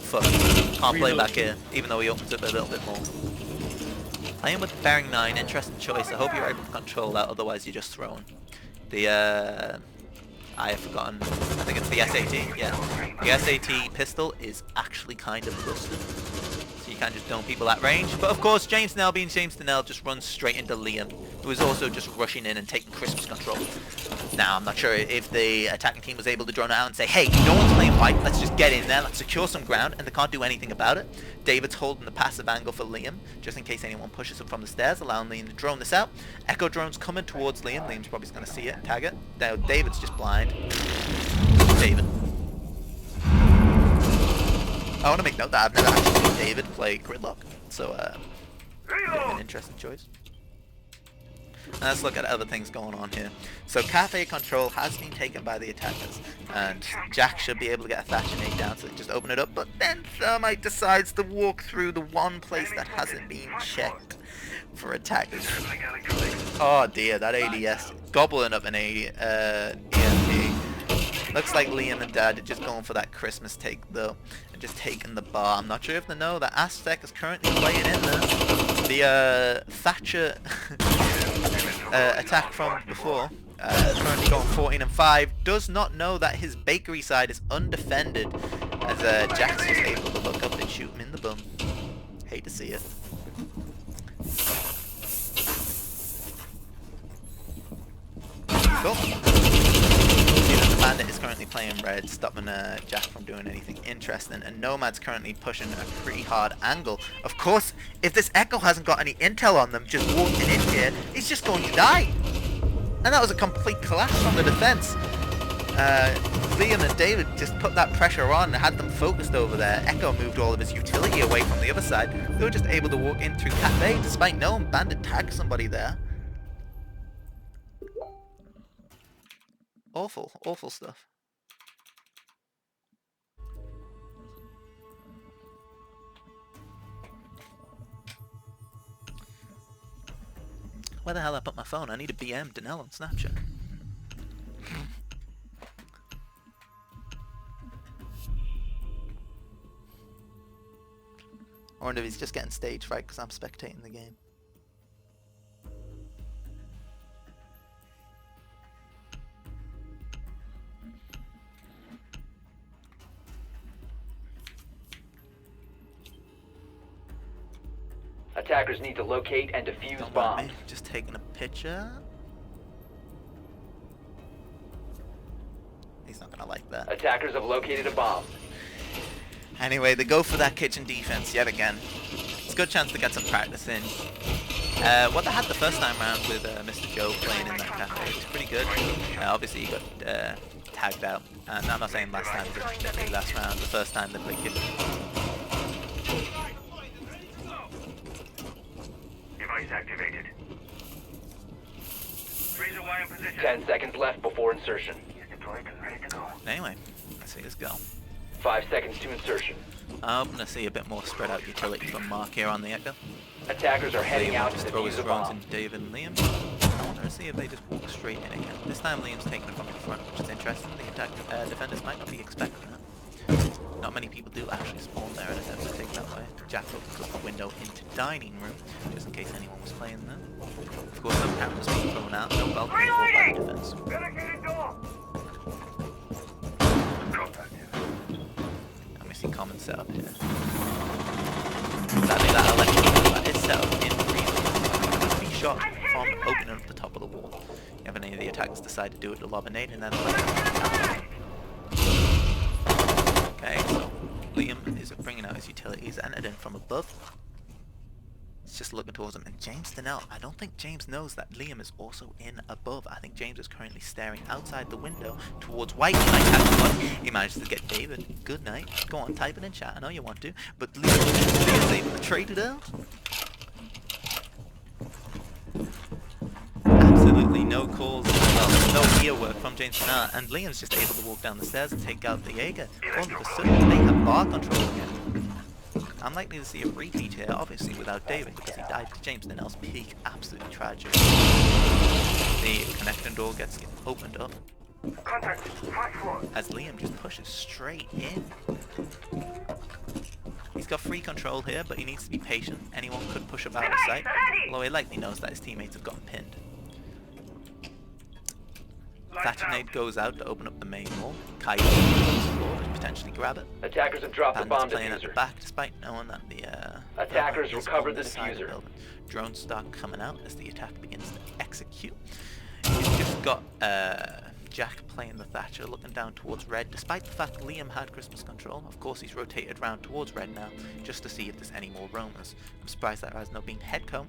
fuck. Can't play back here, even though he opens up a little bit more. Playing with bearing 9, interesting choice. I hope you're able to control that, otherwise you're just thrown. The I have forgotten. I think it's the SAT. Yeah, the SAT pistol is actually kind of busted, so you can't just dome people at range. But of course, James Donnell, being James Donnell, just runs straight into Liam, who is also just rushing in and taking Crisp's control. Now, I'm not sure if the attacking team was able to drone out and say, hey, no one's playing white, let's just get in there, let's secure some ground, and they can't do anything about it. David's holding the passive angle for Liam, just in case anyone pushes him from the stairs, allowing Liam to drone this out. Echo drone's coming towards Liam. Liam's probably going to see it and tag it. Now, David's just blind. David. I want to make note that I've never actually seen David play Gridlock, so, an interesting choice. Let's look at other things going on here. So Kafe control has been taken by the attackers, and Jack should be able to get a Thatcher nade down, so they just open it up, but then Thermite decides to walk through the one place that hasn't been checked for attackers. Oh dear, that ADS gobbling up an EMP. Looks like Liam and Dad are just going for that Christmas take though, and just taking the bar. I'm not sure if they know that Aztec is currently playing in there. The Thatcher attack from before, currently going 14-5, does not know that his bakery side is undefended, as Jack's just able to look up and shoot him in the bum. Hate to see it. Cool. See that the Bandit is currently playing red, stopping Jack from doing anything interesting, and Nomad's currently pushing a pretty hard angle. Of course, if this Echo hasn't got any intel on them, just walking in here, he's just going to die. And that was a complete collapse from the defense. Liam and David just put that pressure on and had them focused over there. Echo moved all of his utility away from the other side. They were just able to walk in through Kafe, despite knowing Bandit tagged somebody there. Awful, awful stuff. Where the hell I put my phone? I need a BM Danelle on Snapchat. I wonder if he's just getting stage fright because I'm spectating the game. Attackers need to locate and defuse Don't mind bombs. me, just taking a picture. He's not gonna like that. Attackers have located a bomb. Anyway, they go for that kitchen defense yet again. It's a good chance to get some practice in. What they had the first time round with Mr. Joe playing in that cafe was pretty good. Obviously, he got tagged out. And I'm not saying last time, but the last round, the first time they played kitchen. Device activated. Razor wire in position. 10 seconds left before insertion. He's deployed and ready to go. Anyway, let's see this go. 5 seconds to insertion. I'm going to see a bit more spread out utility from Mark here on the Echo. Attackers are heading out to Just throw his defuse the drones bomb. into David and Liam. I want to see if they just walk straight in again. This time Liam's taking it from the front, which is interesting. The attack defenders might not be expecting that. Not many people do actually spawn there and attempt to take that way. Jack opens up the window into dining room, just in case anyone was playing there. Of course, no cameras being thrown out, no balcony for by the defense. Barricaded door. Contact. I'm missing common setup here. Sadly, that electrical that is set up in freezing can be shot from opening up the top of the wall. If any of the attackers decide to do it, they'll lob a nade and then okay, so Liam is bringing out his utilities, entered in from above. He's just looking towards him, and James Donnell, I don't think James knows that Liam is also in above. I think James is currently staring outside the window towards White. He manages to get David. Good night. Go on, type it in chat. I know you want to, but Liam's able to trade it out. Absolutely no calls as well. No ear work from James Donnell, and Liam's just able to walk down the stairs and take out the Jaeger. All of a sudden, they have bar control again. I'm likely to see a repeat here, obviously without David, because he died to James Donnell's peak. Absolutely tragic. The connecting door gets opened up Contact. 5 floor. as Liam just pushes straight in. He's got free control here, but he needs to be patient. Anyone could push him out of sight, although he likely knows that his teammates have gotten pinned. Thatcher nade goes out to open up the main wall. Kafe goes forward to potentially grab it. Attackers have dropped the bomb Bandits playing at the diffuser. back, despite knowing that the Attackers is recovered on the this side of diffuser. building. Drones start coming out as the attack begins to execute. You've just got Jack playing the Thatcher, looking down towards red, despite the fact Liam had Christmas control. Of course, he's rotated round towards red now, just to see if there's any more roamers. I'm surprised there has not been headcomb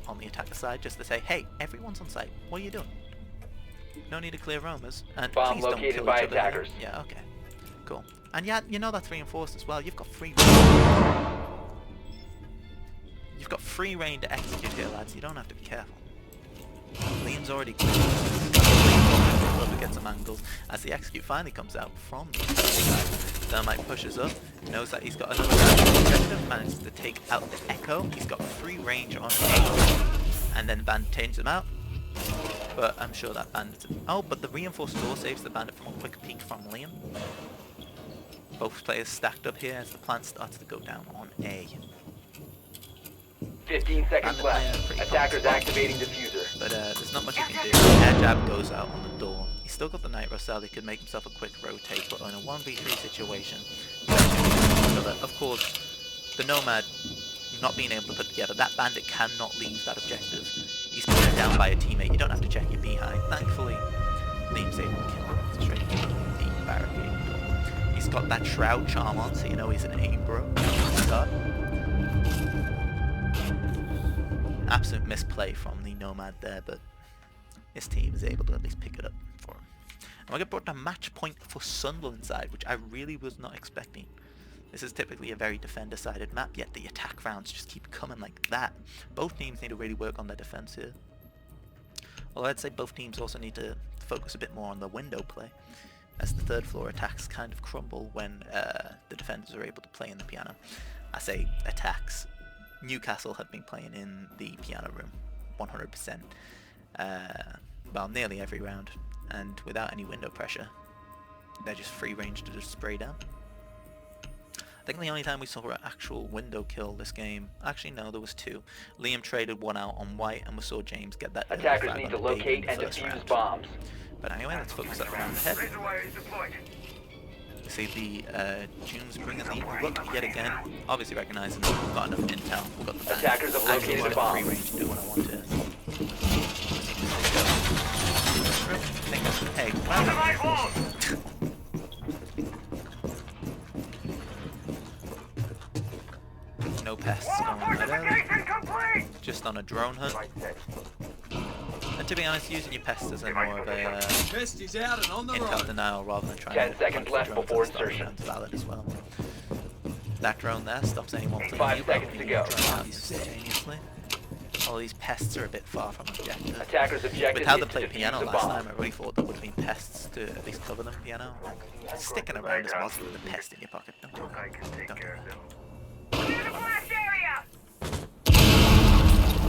on the attacker side, just to say, hey, everyone's on site. What are you doing? No need to clear roamers. And Bomb please don't located kill by each other here. attackers. Yeah, okay. Cool. And yeah, you know that's reinforced as well. You've got free reign to execute here, lads. You don't have to be careful. Liam's already clear. Love to get some angles. As the execute finally comes out from the side, Thermite pushes up, knows that he's got another objective, manages to take out the Echo. He's got free range on A, and then the Bandit changes him out. But I'm sure that Bandit... Oh, but the reinforced door saves the Bandit from a quick peek from Liam. Both players stacked up here as the plan starts to go down on A. 15 seconds Bandit playing a left. pretty Attackers calm spot. activating diffuser. But there's not much he can do. Air jab goes out on the door. He's still got the Nitro Cell. He could make himself a quick rotate, but in a 1v3 situation, of course, the Nomad not being able to put together, that Bandit cannot leave that objective. He's put down by a teammate. You don't have to check your behind. Thankfully, Liam's able to kill him straight through the barricade door. He's got that Shroud Charm on, so you know he's an aim bro. Start. Absolute misplay from the Nomad there, but his team is able to at least pick it up for him. And we get brought to match point for Sunderland side, which I really was not expecting. This is typically a very defender-sided map, yet the attack rounds just keep coming like that. Both teams need to really work on their defense here. Although I'd say both teams also need to focus a bit more on the window play, as the third floor attacks kind of crumble when the defenders are able to play in the piano. I say attacks. Newcastle have been playing in the piano room 100%, well, nearly every round, and without any window pressure. They're just free range to just spray down. I think the only time we saw an actual window kill this game, actually no, there was two. Liam traded one out on white, and we saw James get that. Attackers need to locate and defuse bombs. But anyway, let's focus up around the head. Razor wire is deployed. You see the Junes bringing the look yet again, obviously recognizing that we've got enough intel. We've got the Attackers have actually located a got bomb. free range to do what I want to. I think that's hey, Right wall. no pests going right early. Complete. Just on a drone hunt. And to be honest, using your pests as a more of a Pest is out and on the intel road. denial rather than trying 10 to seconds hunt for left drones before and stuff insertion. is valid as well. That drone there stops anyone from 5 you seconds to go. instantaneously. All these pests are a bit far from objective. Attackers' objective With how is they to played defuse piano the last bomb. time, I really thought there would have been pests to at least cover them piano. Sticking around as much with a pest in your pocket. Don't do I can that. take Don't do care of them.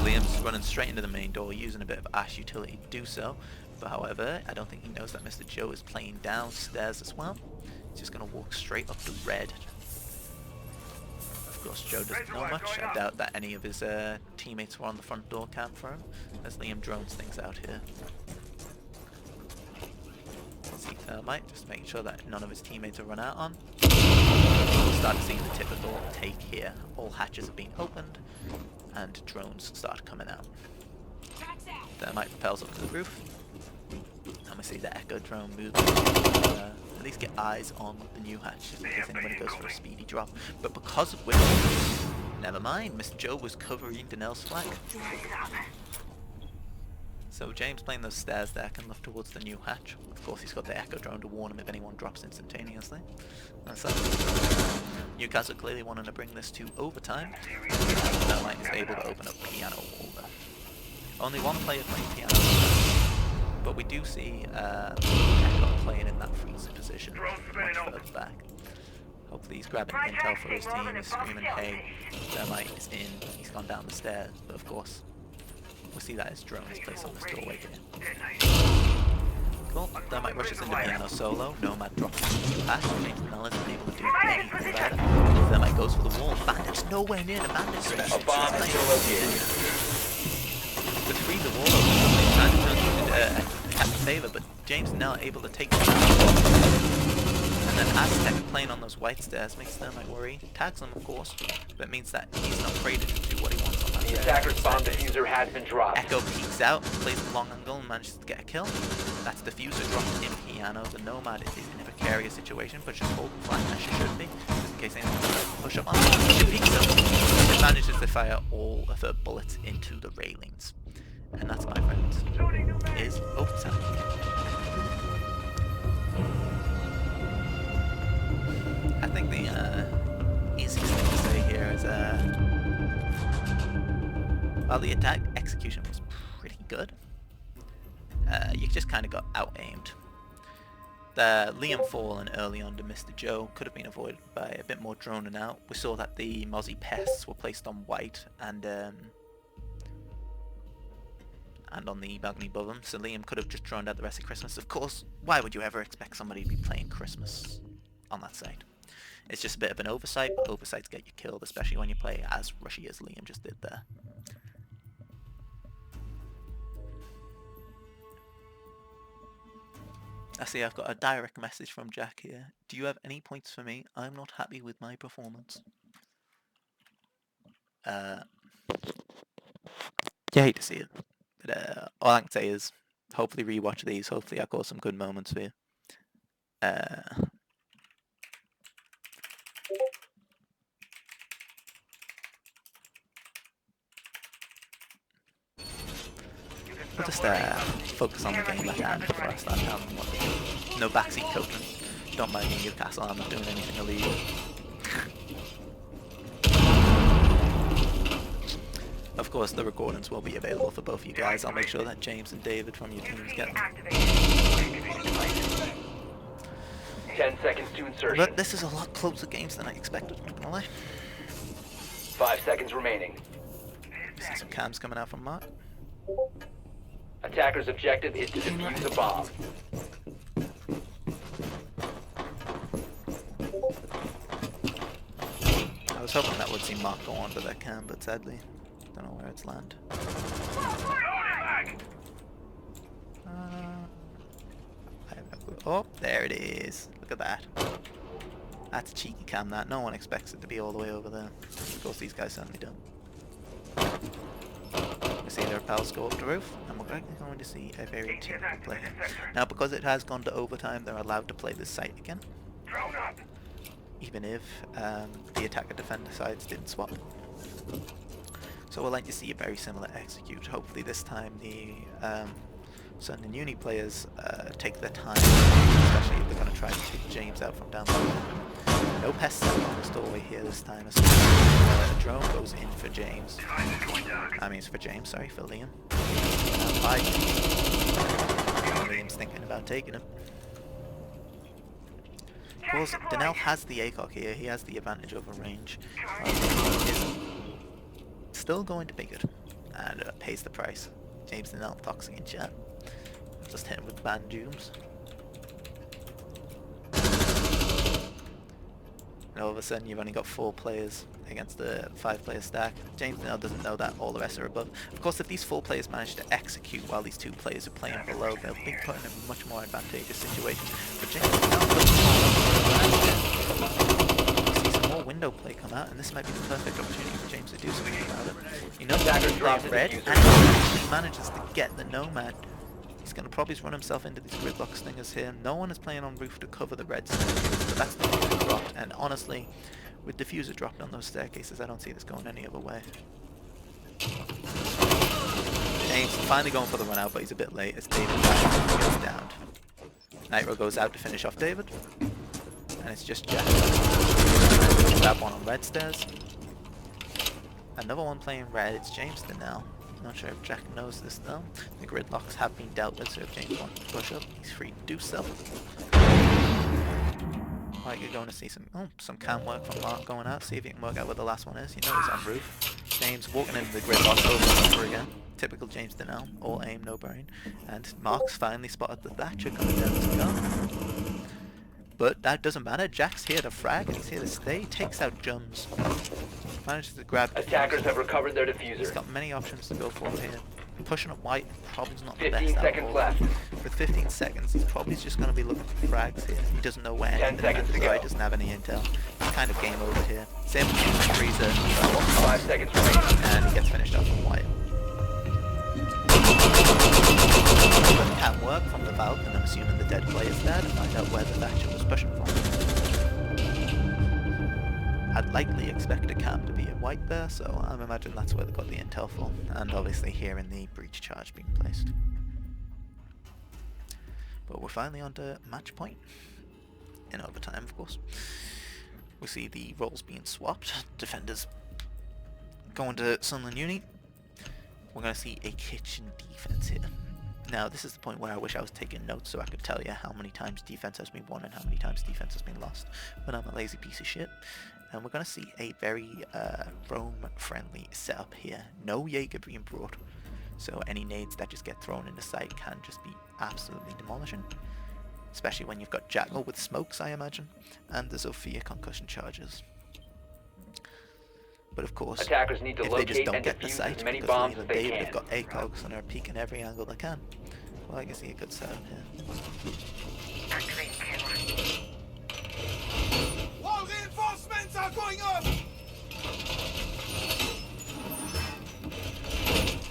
Liam's running straight into the main door, using a bit of Ash utility to do so. But however, I don't think he knows that Mr. Joe is playing downstairs as well. He's just going to walk straight up to red. Of course, Joe doesn't know much. I doubt that any of his teammates were on the front door cam for him, as Liam drones things out here. See Thermite, just making sure that none of his teammates are run out on. We'll start seeing the typical take here. All hatches have been opened, and drones start coming out. Thermite propels up to the roof, and we see the Echo drone move to at least get eyes on the new hatch, just in case anybody goes for a speedy drop. But because of which, never mind, Mr. Joe was covering Danelle's flank. So James playing those stairs there can look towards the new hatch. Of course he's got the Echo drone to warn him if anyone drops instantaneously. That's that. Newcastle clearly wanting to bring this to overtime. Thermite is able to open up piano wall there. Only one player playing piano, but we do see Echo playing in that freezer position much further back. Hopefully he's grabbing intel for his team, he's screaming hey, Thermite is in, he's gone down the stairs, but of course we'll see that his drone is placed on this doorway here. Cool, Thermite rushes into piano solo, Nomad drops the pass, James Nell isn't able to do anything about it. Thermite goes for the wall, Bandit's nowhere near the Bandit space. A bomb is still located. With free the wall open, trying to turn into Captain Favor, but James Nell able to take the and then Aztec playing on those white stairs makes Thermite worry. Tags him of course, but it means that he's not traded to do what he wants on that The stair. attacker's bomb diffuser has been dropped. Echo peeks out, plays the long angle and manages to get a kill. That's diffuser dropped in piano. The Nomad is in a precarious situation, but just holding flat as she should be, just in case anyone tries to push up on her. She peeks up and manages to fire all of her bullets into the railings. And that's, my friends, is overtime. I think the easiest thing to say here is while the attack execution was pretty good, you just kind of got out-aimed. The Liam falling early on to Mr. Joe could have been avoided by a bit more droning out. We saw that the Mozzie pests were placed on white and on the balcony above them, so Liam could have just droned out the rest of Christmas. Of course, why would you ever expect somebody to be playing Christmas on that site? It's just a bit of an oversight, but oversights get you killed, especially when you play as rushy as Liam just did there. I see I've got a direct message from Jack here. Do you have any points for me? I'm not happy with my performance. You hate to see it. But all I can say is, hopefully rewatch these. Hopefully I cause some good moments for you. We'll just focus on the game at hand before I start telling them what to do. No backseat coaching. Don't mind me, Newcastle, I'm not doing anything illegal. Of course, the recordings will be available for both of you guys. I'll make sure that James and David from your teams get them. 10 seconds to insertion. But this is a lot closer games than I expected, not gonna lie. 5 seconds remaining. See some cams coming out from Mark. Attacker's objective is to defuse a bomb. I was hoping that would see Mark go onto that cam, but sadly, don't know where it's land. I have no clue. Oh, there it is. Look at that. That's a cheeky cam, that. No one expects it to be all the way over there. Of course, these guys certainly don't. We see their pals go up the roof, and we're going to see a very typical play here. Now, because it has gone to overtime, they're allowed to play this site again. Even if the attacker-defender sides didn't swap. So we'll like to see a very similar execute. Hopefully this time the Sunderland Uni players take their time, especially if they're going to try to take James out from down below. No pests out on the doorway here this time, as a drone goes in for James. I mean, it's for James, sorry, for Liam. Liam's thinking about taking him. Of course, Donnell has the ACOG here, he has the advantage over range. Still going to be good, and pays the price. James Donnell, toxic in chat. Just hit him with banned dooms. And all of a sudden you've only got 4 players against the 5-player stack. James Donnell doesn't know that, all the rest are above. Of course, if these 4 players manage to execute while these 2 players are playing below, they'll be put in a much more advantageous situation. But James Donnell see some more window play come out, and this might be the perfect opportunity for James to do something about it. You know, he's playing red, and he manages to get the Nomad. He's going to probably run himself into these gridlock stingers here. No one is playing on roof to cover the red staircases, but that's the diffuser dropped, and honestly, with diffuser dropped on those staircases, I don't see this going any other way. James finally going for the run out, but he's a bit late as David gets downed. Nitro goes out to finish off David, and it's just Jack. That one on red stairs. Another one playing red, it's James Donnell. Not sure if Jack knows this though. The gridlocks have been dealt with, so if James wants to push up, he's free to do so. Right, you're going to see some cam work from Mark going out. See if you can work out where the last one is. You know he's on roof. James walking into the gridlock over and over again. Typical James Donnell. All aim, no brain. And Mark's finally spotted the Thatcher coming down to go. But that doesn't matter. Jack's here to frag, and he's here to stay. Takes out Jums. Manages to grab. Attackers have recovered their diffuser. He's got many options to go for here. Pushing up white probably not the 15 best. seconds left. With 15 seconds, he's probably just going to be looking for frags here. He doesn't know where. 10 seconds to go. He doesn't have any intel. It's kind of game over here. Same with Freezer. 5 seconds remaining. And he gets finished off on white. Can work from the Valve, and I'm assuming the dead player's there to find out where the Thatcher was pushing from. I'd likely expect a cam to be a white there, so I'm imagining that's where they got the intel for, and obviously here in the breach charge being placed. But we're finally on to match point, in overtime of course. We see the roles being swapped, defenders going to Sunderland Uni. We're going to see a kitchen defense here. Now this is the point where I wish I was taking notes so I could tell you how many times defense has been won and how many times defense has been lost, but I'm a lazy piece of shit. And we're going to see a very roam-friendly setup here. No Jaeger being brought, so any nades that just get thrown in the site can just be absolutely demolishing. Especially when you've got Jackal with smokes, I imagine, and the Zofia concussion charges. But of course, attackers need to if they just locate don't and get the defuse site as many because bombs as they they've can. got ACOGs and are peeking every angle they can. Well, I can see a good setup here. All reinforcements are going up!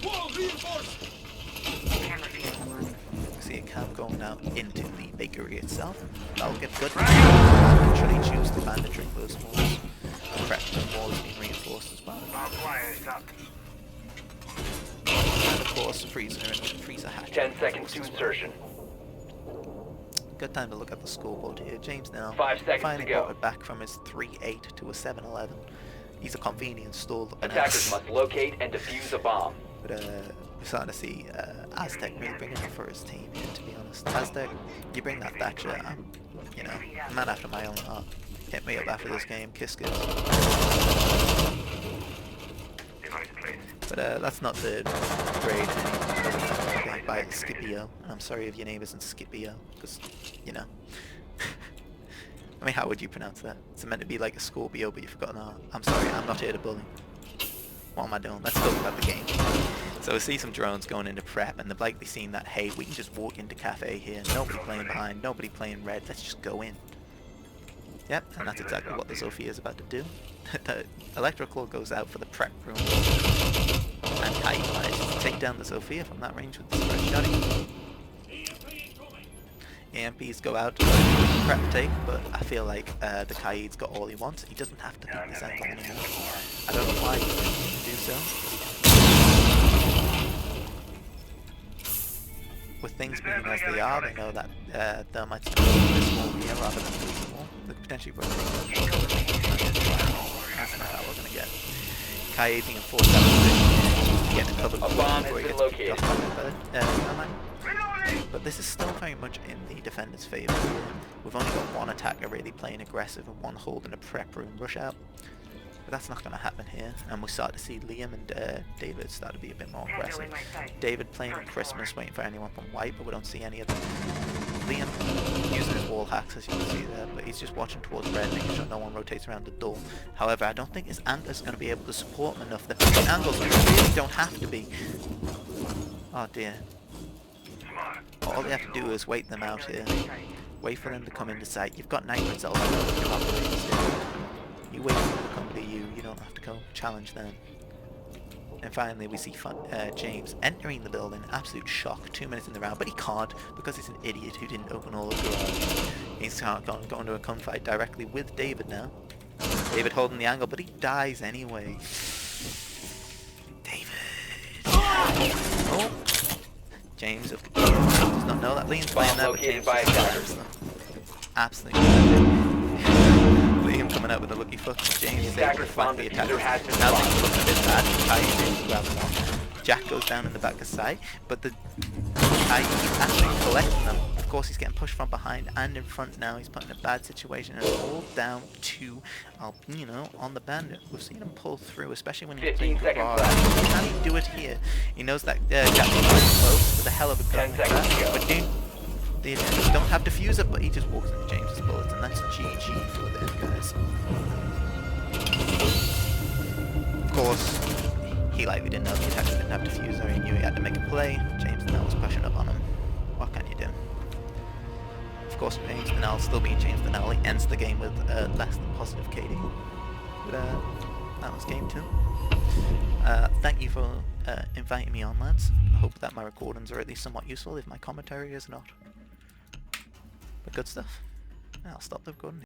Wall reinforced! See a cam going out into the bakery itself. That'll get good. Actually choose the banditry those walls. The correct wall is being reinforced as well. And of course, Freezer and Freezer hatch. 10 seconds to insertion. Good time to look at the scoreboard here. James now 5 seconds finally to go. brought it back from his 3-8 to a 7-11. He's a convenience stall. Attackers must locate and defuse a bomb. But we're starting to see Aztec really bringing it for his team here, to be honest. Aztec, you bring that Thatcher, you know, man after my own heart. Hit me up after this game, kiss good. But But that's not the grade anyone by Scipio. And I'm sorry if your name isn't Scipio, because, you know. I mean, how would you pronounce that? It's meant to be like a Scorpio, but you forgot an R. I'm sorry, I'm not here to bully. What am I doing? Let's talk about the game. So we see some drones going into prep, and they've likely seen that, hey, we can just walk into Kafe here, nobody playing behind, nobody playing red, let's just go in. Yep, and that's exactly what the Sophia is about to do. The electrical goes out for the prep room, and Kai manages to take down the Sophia from that range with the spread shotty. EMPs go out to prep take, but I feel like the Kaid's got all he wants. He doesn't have to think this angle anymore. I don't know why he didn't do so. With things being as they are, they know that Thermite's going to be this wall here rather than lose the wall. They could potentially rotate. That's not how we're going to get. Kai being forced out of position to get a cover before he gets picked off by the Thermite. But this is still very much in the defender's favour. We've only got one attacker really playing aggressive and one holding a prep room rush out. But that's not going to happen here, and we start to see Liam and David start to be a bit more aggressive. David playing Christmas, waiting for anyone from white, but we don't see any of them. Liam using his wall hacks, as you can see there, but he's just watching towards red, making sure no one rotates around the door. However, I don't think his anchor's going to be able to support him enough. The angles really don't have to be. Oh dear. All they have to do is wait them out here. Wait for them to come into sight. You've got Nightmares all over. You wait for them to come to you. You don't have to go challenge them. And finally we see James entering the building. Absolute shock. 2 minutes in the round. But he can't because he's an idiot who didn't open all of the doors. He's going to a gunfight directly with David now. David holding the angle, but he dies anyway. David. Oh. James does not know that Liam's playing that, but James just fires them. Absolutely. Liam coming out with a lucky fuck. James is able to flank the attack. Now things looking a bit bad. Kai is able to grab one. Jack goes down in the back of side, but the Kai keeps actually collecting them. Of course, he's getting pushed from behind and in front now. He's put in a bad situation, and it's all down to Albino on the bandit. We've seen him pull through, especially when he's playing Garage. Can he do it here? He knows that Captain's close with a hell of a gun like that, but they don't have diffuser, but he just walks into James's bullets, and that's GG for them guys. Of course, he likely didn't know the attackers didn't have diffuser. He knew he had to make a play. James now was pushing up on him. What can you do? Of course, James Denell still being James Denell. He ends the game with less than positive KD. But that was game 2. Thank you for inviting me on, lads. I hope that my recordings are at least somewhat useful, if my commentary is not. But good stuff. I'll stop the recording.